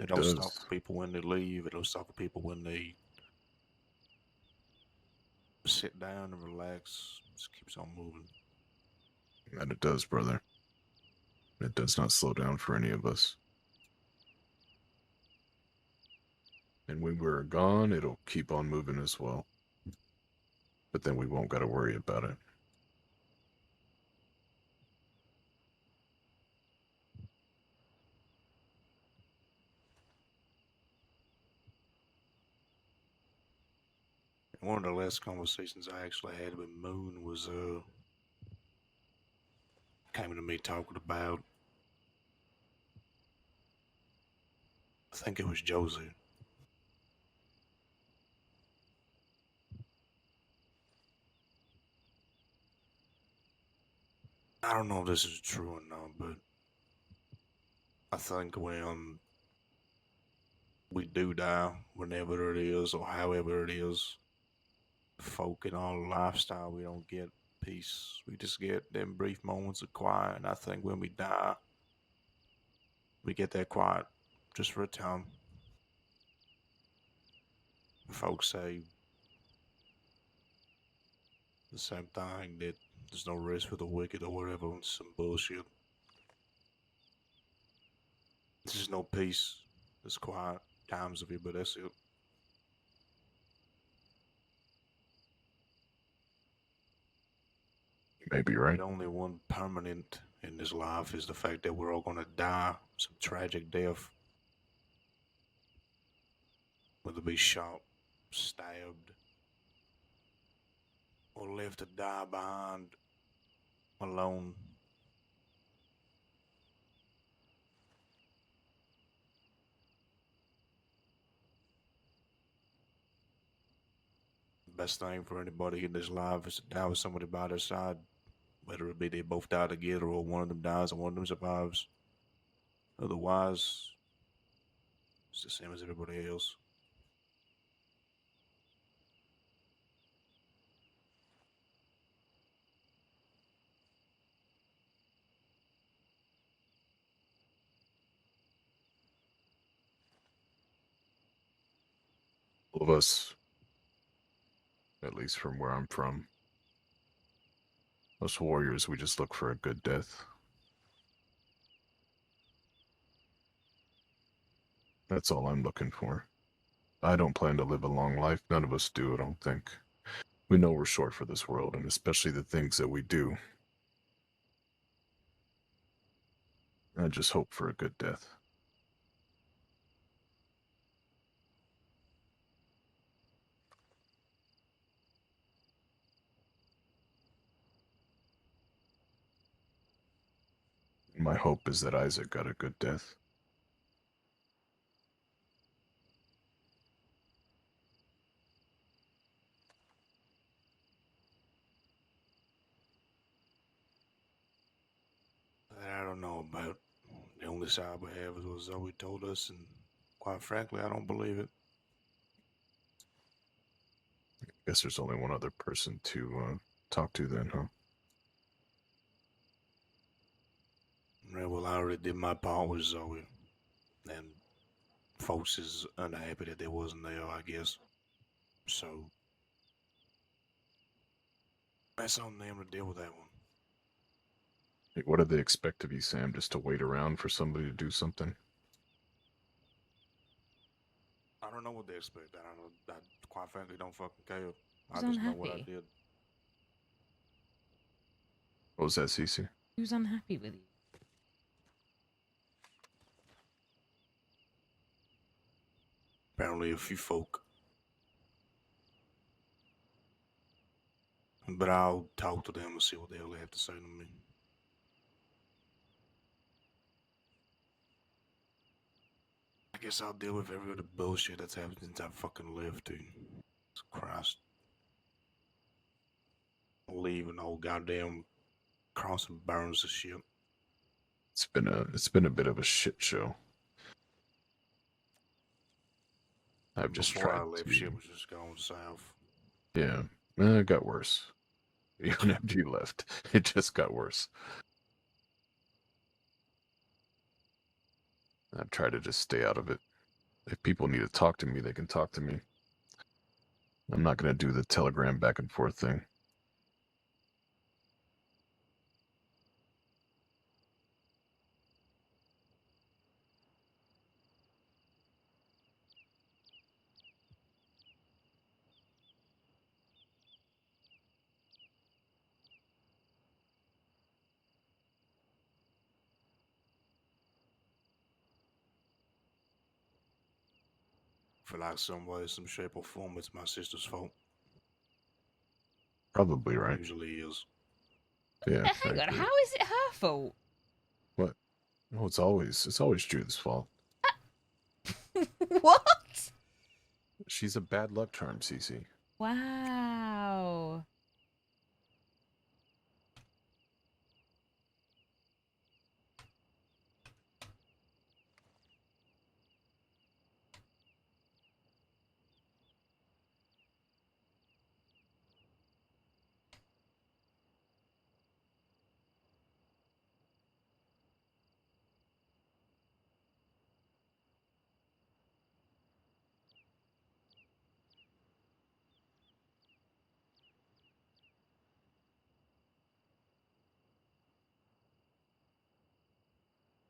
It don't does. stop for people when they leave. It don't stop for people when they sit down and relax. It just keeps on moving. And it does, brother. It does not slow down for any of us. And when we're gone, it'll keep on moving as well. But then we won't got to worry about it. One of the last conversations I actually had with Moon was came to me talking about, I think it was Josie. I don't know if this is true or not, but I think when we do die, whenever it is or however it is, folk in our lifestyle, we don't get peace. We just get them brief moments of quiet. And I think when we die, we get that quiet just for a time. Folks say the same thing, that there's no rest for the wicked or whatever, some bullshit. There's just no peace. There's quiet times of it, but that's it. You may be right. The only one permanent in this life is the fact that we're all gonna die some tragic death. whether be shot, stabbed, or left to die behind alone. The best thing for anybody in this life is to die with somebody by their side, whether it be they both die together or one of them dies and one of them survives. Otherwise, it's the same as everybody else. All of us, at least from where I'm from, us warriors, we just look for a good death. That's all I'm looking for. I don't plan to live a long life. None of us do, I don't think. We know we're short for this world, and especially the things that we do. I just hope for a good death. My hope is that Isaac got a good death. That I don't know about. The only side we have is what Zoe told us, and quite frankly, I don't believe it. I guess there's only one other person to talk to then, huh? Yeah, well, I already did my part with Zoe, and folks is unhappy that they wasn't there, I guess. So, that's on them to deal with that one. Hey, what do they expect of you, Sam? Just to wait around for somebody to do something? I don't know what they expect. I don't know. I quite frankly don't fucking care. I Who's just know what I unhappy? did. What was that, Cece? Who's unhappy with you? Apparently, a few folk. But I'll talk to them and see what the hell they have to say to me. I guess I'll deal with every other bullshit that's happened since I fucking left, dude. Christ. Leaving the whole goddamn crossing burns of shit. It's been a bit of a shit show. I've just Before I tried left, to. shit was just going south. Yeah, it got worse. Even after you left, it just got worse. I've tried to just stay out of it. If people need to talk to me, they can talk to me. I'm not going to do the telegram back and forth thing. Feel like some way, some shape or form, it's my sister's fault. Probably right. Usually is. Yeah, I Hang on, agree. how is it her fault? What? No, it's always Judith's fault. What? She's a bad luck charm, Cece. Wow.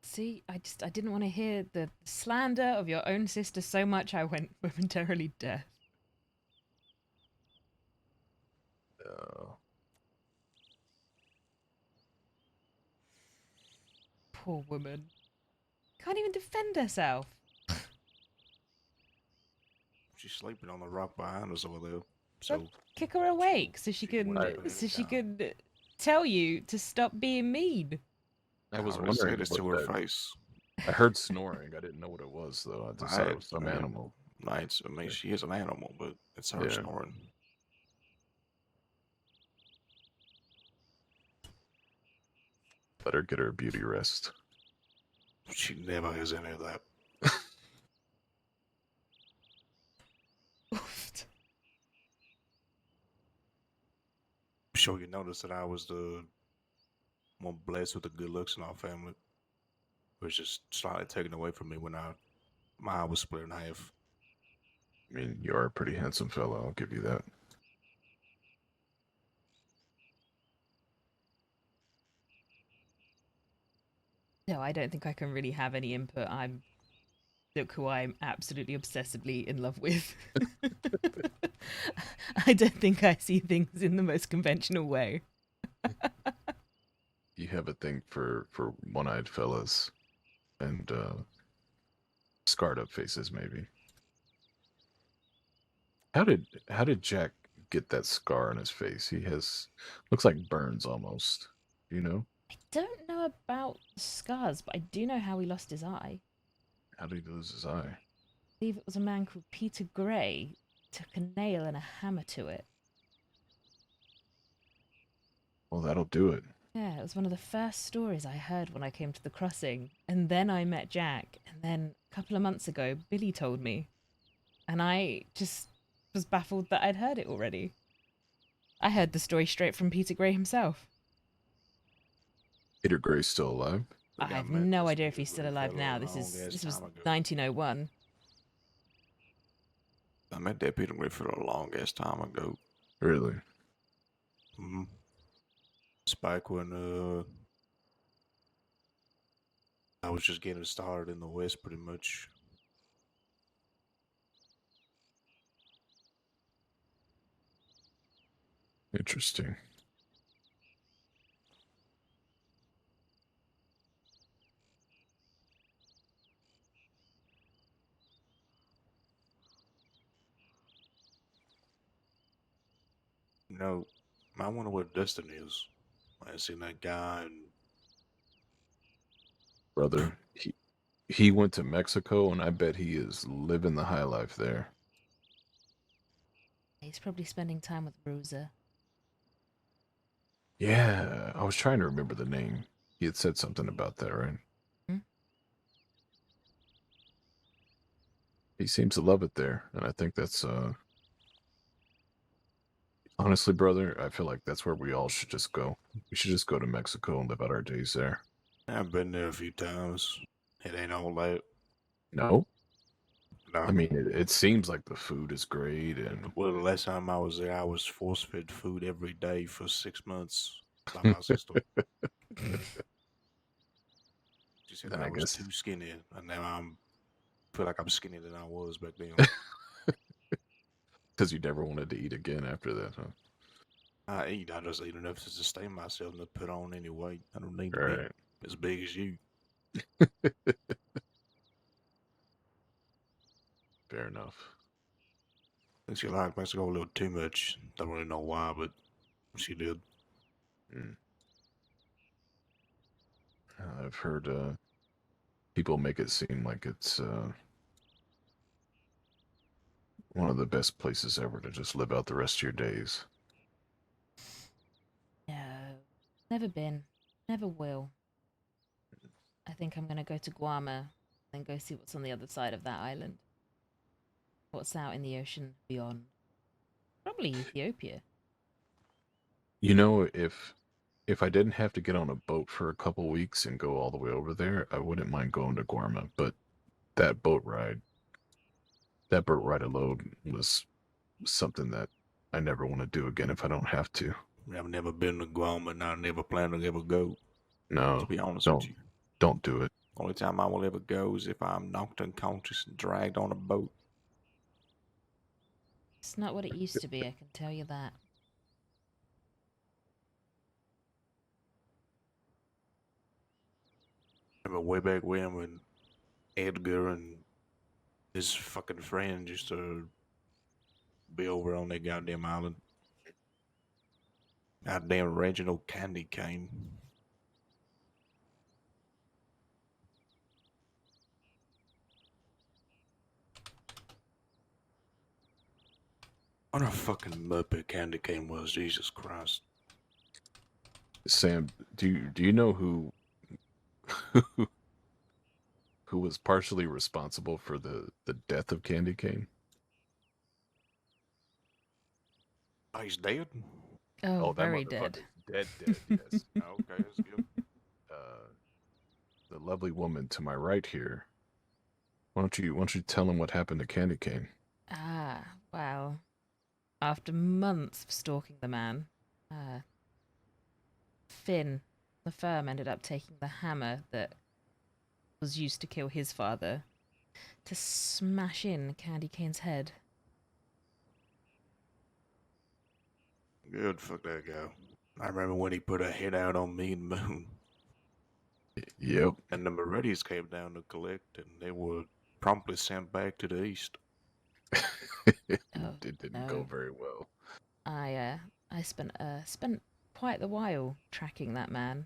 See, I didn't want to hear the slander of your own sister so much I went momentarily deaf. Uh, Poor woman. Can't even defend herself. She's sleeping on the rock behind us over there. Well, So kick her awake so she can wake can up at any time. tell you to stop being mean. I I was already wondering said this about to her that. face. I heard snoring. I didn't know what it was though. I just thought it was some I animal. I mean, she is an animal, but it's her Yeah. snoring. Let her get her beauty rest. She never has any of that. I'm sure you noticed that I was the one blessed with the good looks in our family. It was just slightly taken away from me when my eye was split in half. I mean, you are a pretty handsome fellow. I'll give you that. No, I don't think I can really have any input. Look who I'm absolutely obsessively in love with. I don't think I see things in the most conventional way. You have a thing for one-eyed fellas and scarred up faces, maybe. How did Jack get that scar on his face? He looks like burns almost. You know? I don't know about the scars, but I do know how he lost his eye. How did he lose his eye? I believe it was a man called Peter Gray took a nail and a hammer to it. Well, that'll do it. Yeah, it was one of the first stories I heard when I came to the crossing. And then I met Jack. And then a couple of months ago, Billy told me. And I just was baffled that I'd heard it already. I heard the story straight from Peter Gray himself. Peter Gray's still alive? I have no idea if he's still alive now. This was 1901. I met that Peter Gray for a long ass time ago. Really? Mm-hmm. It's back when I was just getting started in the West, pretty much. Interesting. You know, I wonder what Dustin is. I seen that guy and Brother, he went to Mexico and I bet he is living the high life there. He's probably spending time with Rosa. Yeah, I was trying to remember the name. He had said something about that, right? Hmm? He seems to love it there, and I think that's honestly, brother, I feel like that's where we all should just go. We should just go to Mexico and live out our days there. I've been there a few times. It ain't all that. No? No. I mean, it seems like the food is great, and Well, the last time I was there, I was force-fed food every day for 6 months by my sister. She said then I I was guess too skinny, and now feel like I'm skinnier than I was back then. because you never wanted to eat again after that, huh? I just eat enough to sustain myself and to put on any weight. I don't need to Right. be as big as you. Fair enough. I think she liked Mexico a little too much. Don't really know why, but she did. Mm. I've heard people make it seem like it's one of the best places ever to just live out the rest of your days. No, never been. Never will. I think I'm going to go to Guam and then go see what's on the other side of that island. What's out in the ocean beyond. Probably Ethiopia. You know, if I didn't have to get on a boat for a couple weeks and go all the way over there, I wouldn't mind going to Guarma. But that boat ride, that boat ride alone was something that I never want to do again if I don't have to. I've never been to Guam, and I never plan to ever go. No, To be honest with you, don't do it. only time I will ever go is if I'm knocked unconscious and dragged on a boat. It's not what it used to be, I can tell you that. Remember way back when Edgar and his fucking friend used to be over on that goddamn island. Goddamn Reginald Candy Cane. What a fucking Muppet Candy Cane was, Jesus Christ. Sam, do you know who who was partially responsible for the death of Candy Cane? Oh, he's dead? Oh, That very dead. motherfucker's dead, yes. Okay, that's good. The lovely woman to my right here. Why don't you tell him what happened to Candy Cane? Ah, well, after months of stalking the man, Finn, the firm, ended up taking the hammer that was used to kill his father to smash in Candy Cane's head. Good, fuck that guy. I remember when he put a hit out on me and Moon. Yep. And the Meridians came down to collect, and they were promptly sent back to the east. It Oh, didn't go very well. I spent quite the while tracking that man.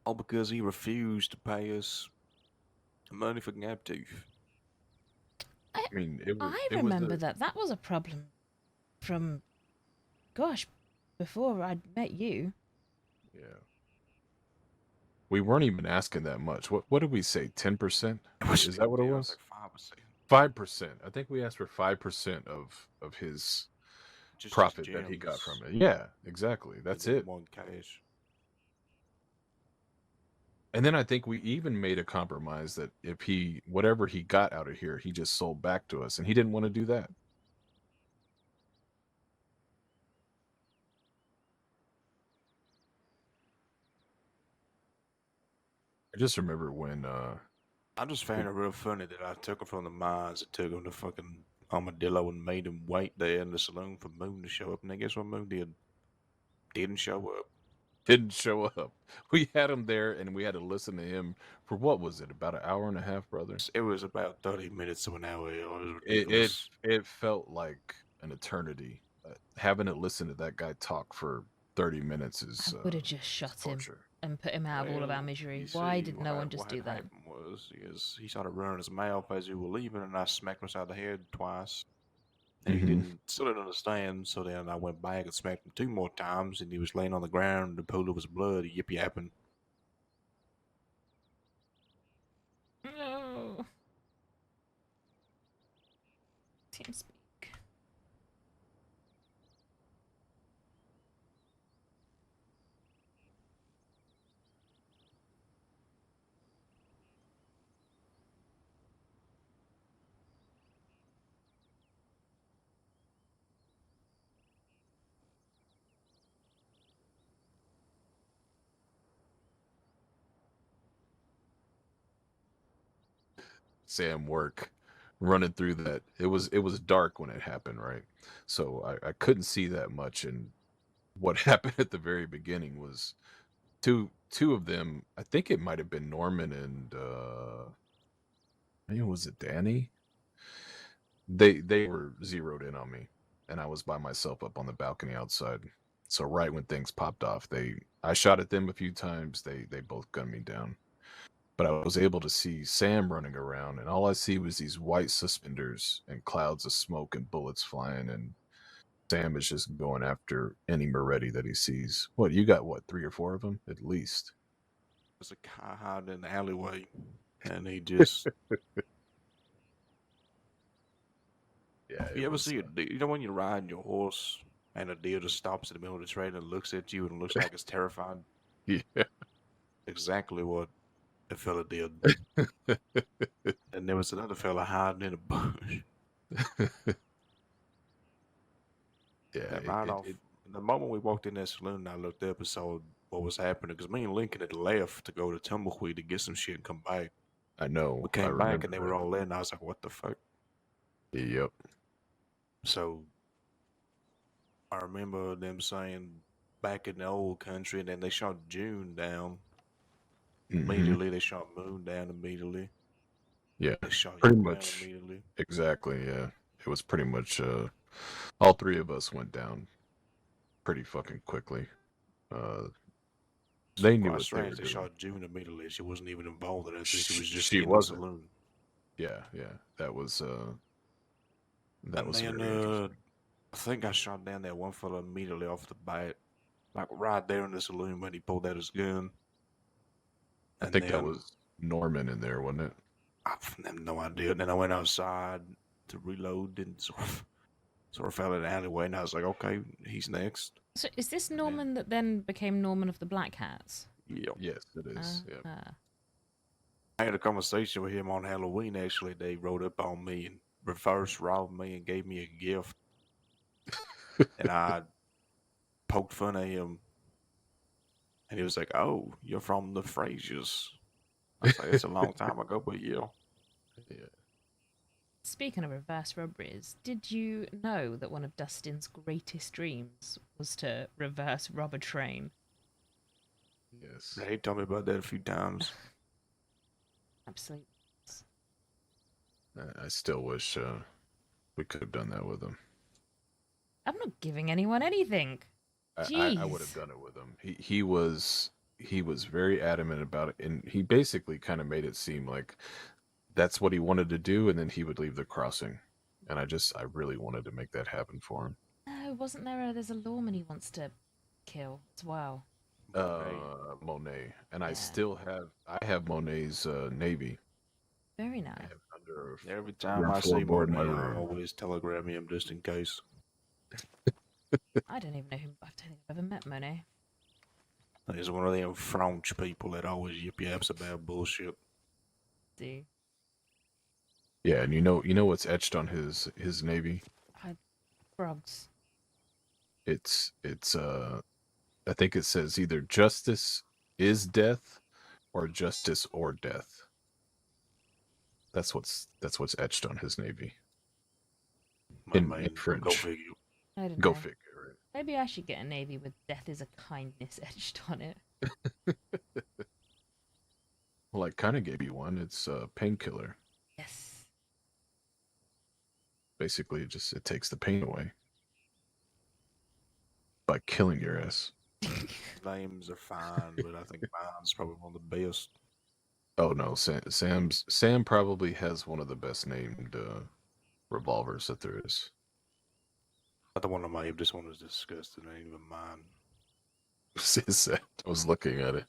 All because he refused to pay us money for Gaptooth. I mean, I remember that was a problem from, gosh, before I'd met you. Yeah. We weren't even asking that much. What did we say? 10%? Is that what it was? Like 5%. 5%. I think we asked for 5% of his Just profit that he got from it. Yeah, exactly. That's it. One cash. And then I think we even made a compromise that if whatever he got out of here, he just sold back to us, and he didn't want to do that. I just remember when I just found it real funny that I took him from the mines and took him to fucking Armadillo and made him wait there in the saloon for Moon to show up. And I guess what Moon did? Didn't show up. Didn't show up. We had him there, and we had to listen to him for what was it? About an hour and a half, brother. It was about 30 minutes to an hour. It was ridiculous. It felt like an eternity. Having to listen to that guy talk for 30 minutes is I would have just shot him torture. and put him out of all of our misery. Why did no one just do that? What happened was he started running his mouth as he was leaving, and I smacked him upside the head twice. And he still didn't understand, so then I went back and smacked him 2 more times, and he was laying on the ground, the pool of his blood, yip yapping. No. TeamSpeak. Sam work running through that. It was dark when it happened, right? So I couldn't see that much, and what happened at the very beginning was two of them. I think it might have been Norman and maybe was it Danny? They were zeroed in on me, and I was by myself up on the balcony outside. So right when things popped off, I shot at them a few times. They both gunned me down. But I was able to see Sam running around, and all I see was these white suspenders and clouds of smoke and bullets flying, and Sam is just going after any Moretti that he sees. What, you got, 3 or 4 of them? At least. There's a guy hiding in the alleyway, and he just... Yeah. You ever see a deer? You know when you're riding your horse, and a deer just stops in the middle of the trail and looks at you and looks like it's terrified? Yeah. Exactly what the fella did. And there was another fella hiding in a bush. Yeah. The moment we walked in that saloon, I looked up and saw what was happening, because me and Lincoln had left to go to Tumbleweed to get some shit and come back. I know. We came back and they were all there, and I was like, what the fuck? Yep. So I remember them saying back in the old country, and then they shot June down. Immediately, they shot Moon down immediately. Yeah, They shot pretty you down much. immediately. Exactly, yeah. It was pretty much, all three of us went down pretty fucking quickly. They knew Quite what they were strange. They doing. shot June immediately. She wasn't even involved in anything. She was just She in the wasn't. saloon. Yeah, yeah. That was And then very interesting. I think I shot down that one fella immediately off the bat, like right there in the saloon when he pulled out his gun. I And think that then was Norman in there, wasn't it? I have no idea. And then I went outside to reload and sort of fell in the alleyway, and I was like, okay, he's next. So is this And then, Norman that then became Norman of the Black Hats? yeah. Yes, it is. Yeah. I had a conversation with him on Halloween. Actually, they rode up on me and reverse robbed me and gave me a gift. And I poked fun at him, and he was like, "Oh, you're from the Frasers." I was like, "It's a long time ago, but yeah." Yeah. Speaking of reverse robberies, did you know that one of Dustin's greatest dreams was to reverse rob a train? Yes. He told me about that a few times. Absolutely. I still wish we could have done that with him. I'm not giving anyone anything. I would have done it with him. He was very adamant about it, and he basically kind of made it seem like that's what he wanted to do, and then he would leave the crossing. And I really wanted to make that happen for him. No, wasn't there there's a lawman he wants to kill as well. Monet, and Yeah. I have Monet's Navy. Very I nice. have under Every time ground I see floorboard in my Monet, I room. always telegram him just in case. I don't even know him. I don't think I've ever met Monet. He's one of them French people that always yip yaps about bullshit. Do Yeah, and you know what's etched on his Navy? frogs. It's I think it says either justice is death or justice or death. That's what's etched on his Navy. In French. Go figure. I don't Go know. figure, right? Maybe I should get a navy with death is a kindness etched on it. Well, I kind of gave you one. It's painkiller. Yes. Basically, it takes the pain away by killing your ass. Names are fine, but I think mine's probably one of the best. Oh no, Sam probably has one of the best named revolvers that there is. Not the one on my hip. This one was disgusting. Ain't even mine. I was looking at it.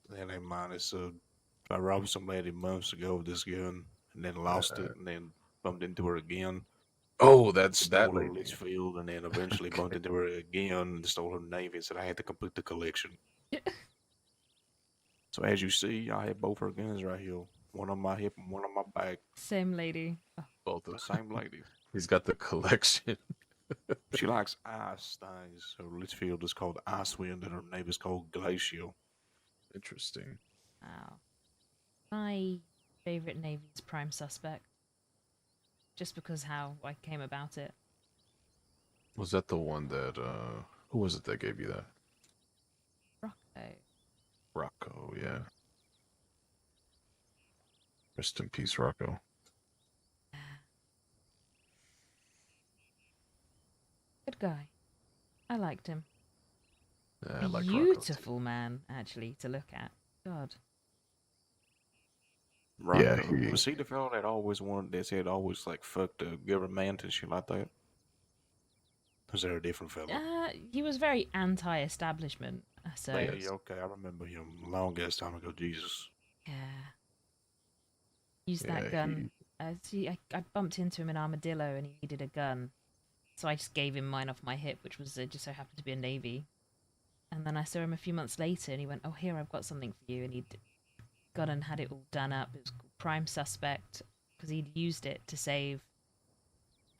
That ain't mine. It's I robbed somebody months ago with this gun, and then lost it, and then bumped into her again. Oh, that's that stole her lady. Litchfield, and then eventually bumped into her again and stole her Navy and said I had to complete the collection. So as you see, I have both her guns right here. One on my hip and one on my back. Same lady. Oh. Both of The same lady. He's got the collection. She likes ice things. Her Litchfield is called Icewind, and her name is called Glacial. Interesting. Wow. My favourite navy is Prime Suspect. Just because how I came about it. Was that the one that who was it that gave you that? Rocco. Rocco, yeah. Rest in peace, Rocco. Good guy. I liked him. Yeah, I like Beautiful man, actually, to look at. God. Rocco. Yeah, Was he the fellow that always wanted, that said always like fuck the government and shit like that? Was there a different fellow? He was very anti-establishment. So Yeah, okay, I remember him long ass time ago. Jesus. yeah. Used that gun. See, I bumped into him in Armadillo and he needed a gun. So I just gave him mine off my hip, which was just so happened to be a Navy. And then I saw him a few months later and he went, oh, here, I've got something for you. And he'd gone and had it all done up. It was called Prime Suspect because he'd used it to save...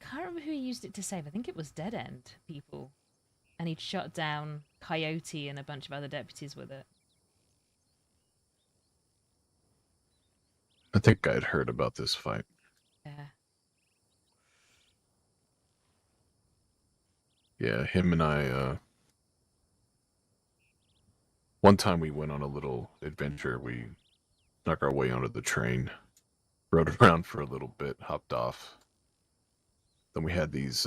I can't remember who he used it to save. I think it was Dead End people. And he'd shot down Coyote and a bunch of other deputies with it. I think I'd heard about this fight. Yeah. Yeah, him and I, one time we went on a little adventure. We snuck our way onto the train Rode around for a little bit, hopped off. Then we had these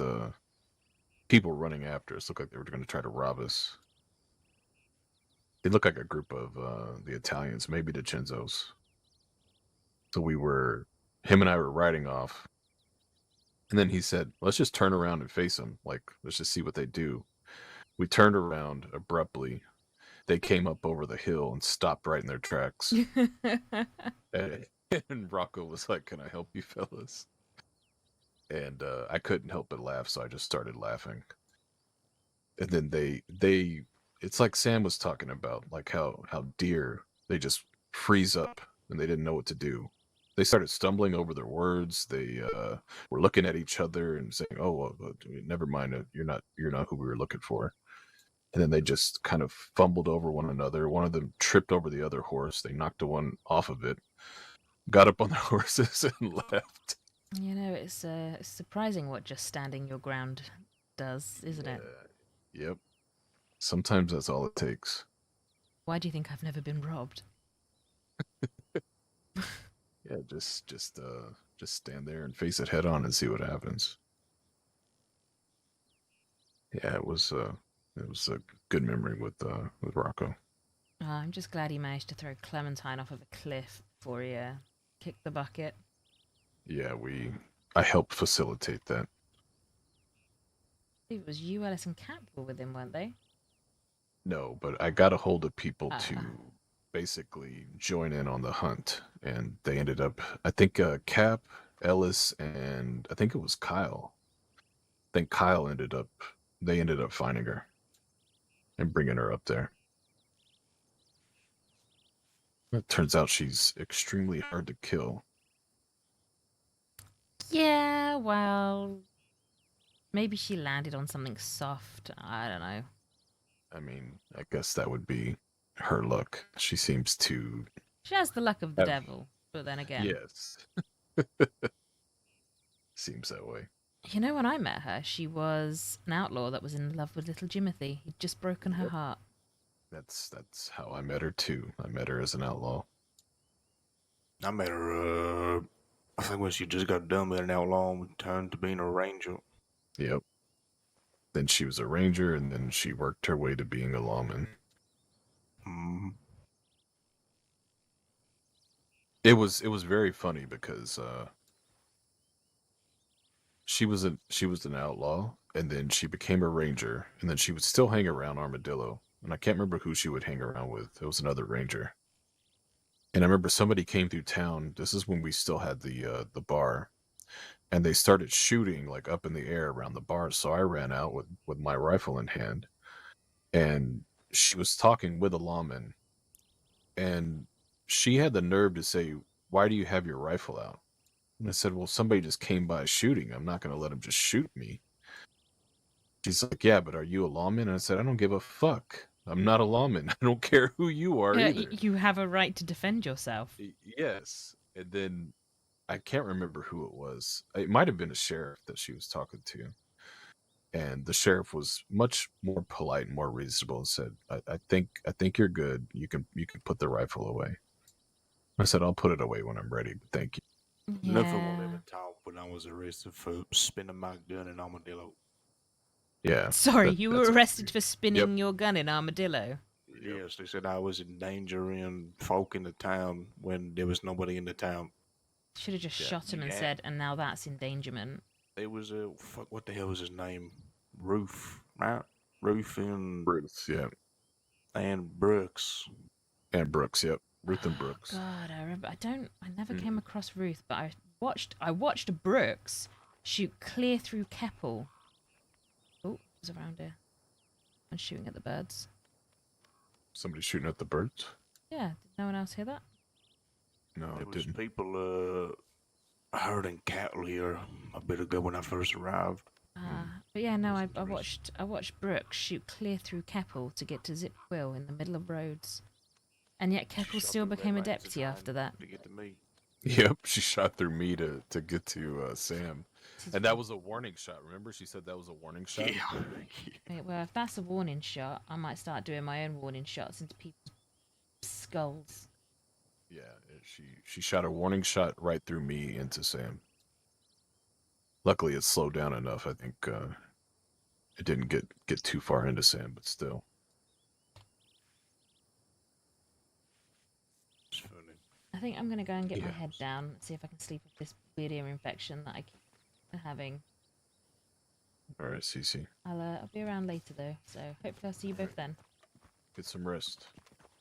people running after us. Looked like they were going to try to rob us. They looked like a group of the Italians, maybe the Cenzos. So him and I were riding off. And then he said, let's just turn around and face them. Like, let's just see what they do. We turned around abruptly. They came up over the hill and stopped right in their tracks. And Rocco was like, can I help you fellas? And I couldn't help but laugh, so I just started laughing. And then it's like Sam was talking about, like how deer, they just freeze up and they didn't know what to do. They started stumbling over their words. They were looking at each other and saying, "Oh, well, never mind. You're not who we were looking for." And then they just kind of fumbled over one another. One of them tripped over the other horse. They knocked the one off of it, got up on their horses, and left. You know, it's surprising what just standing your ground does, isn't it? Yep. Sometimes that's all it takes. Why do you think I've never been robbed? Yeah, just stand there and face it head on and see what happens. Yeah, it was a good memory with Rocco. Oh, I'm just glad he managed to throw Clementine off of a cliff before he kicked the bucket. Yeah, I helped facilitate that. It was you, Alice, and Cap were with him, weren't they? No, but I got a hold of people to basically join in on the hunt, and they ended up, I think Cap, Ellis, and I think it was Kyle. I think Kyle they ended up finding her and bringing her up there. It turns out she's extremely hard to kill. Yeah, well, maybe she landed on something soft. I don't know. I mean, I guess that would be her luck. She seems to... She has the luck of the devil, but then again... Yes. Seems that way. You know, when I met her, she was an outlaw that was in love with little Jimothy. He'd just broken her heart. That's how I met her, too. I met her as an outlaw. I met her, I think when she just got done being an outlaw and turned to being a ranger. Yep. Then she was a ranger, and then she worked her way to being a lawman. Mm. It was very funny because she was an outlaw, and then she became a ranger, and then she would still hang around Armadillo, and I can't remember who she would hang around with. It was another ranger, and I remember somebody came through town. This is when we still had the bar, and they started shooting like up in the air around the bar. So I ran out with my rifle in hand, and she was talking with a lawman, and she had the nerve to say, "Why do you have your rifle out?" And I said, "Well, somebody just came by shooting. I'm not going to let him just shoot me." She's like, "Yeah, but are you a lawman?" And I said, "I don't give a fuck. I'm not a lawman. I don't care who you are either." You have a right to defend yourself. Yes. And then I can't remember who it was. It might have been a sheriff that she was talking to. And the sheriff was much more polite and more reasonable and said, I think you're good. You can put the rifle away." I said, "I'll put it away when I'm ready, but thank you." Yeah. Nothing will ever talk when I was arrested for spinning my gun in Armadillo. Yeah. Sorry, you were arrested for spinning your gun in Armadillo? Yes, they said I was endangering folk in the town when there was nobody in the town. Should have just shot him and said, "And now that's endangerment." It was a what the hell was his name? Ruth, right? Ruth and Bruce, yeah. And Brooks. And Brooks, yep. Ruth and Brooks. God, I remember. I never came across Ruth, but I watched Brooks shoot clear through Keppel. Oh, it was around here. And shooting at the birds. Somebody shooting at the birds? Yeah, did no one else hear that? No, there it was didn't. People herding cattle here a bit ago when I first arrived. But yeah, no, I watched Brooks shoot clear through Keppel to get to Zip Quill in the middle of roads. And yet Keppel still became a deputy after that. To get to me. Yep, she shot through me to get to Sam. And that was a warning shot. Remember, she said that was a warning shot? Yeah. Wait, well, if that's a warning shot, I might start doing my own warning shots into people's skulls. Yeah, She shot a warning shot right through me into Sam. Luckily, it slowed down enough. I think it didn't get too far into Sam, but still. It's funny. I think I'm gonna go and get my Yeah. head down and see if I can sleep with this weird ear infection that I keep having. All right, Cece. I'll be around later though, so hopefully I'll see you both then. Get some rest.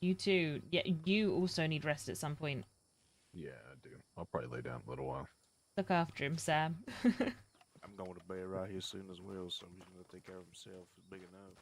You too. Yeah, you also need rest at some point. Yeah, I do. I'll probably lay down a little while. Look after him, Sam. I'm going to bed right here soon as well, so he's going to take care of himself. It's big enough.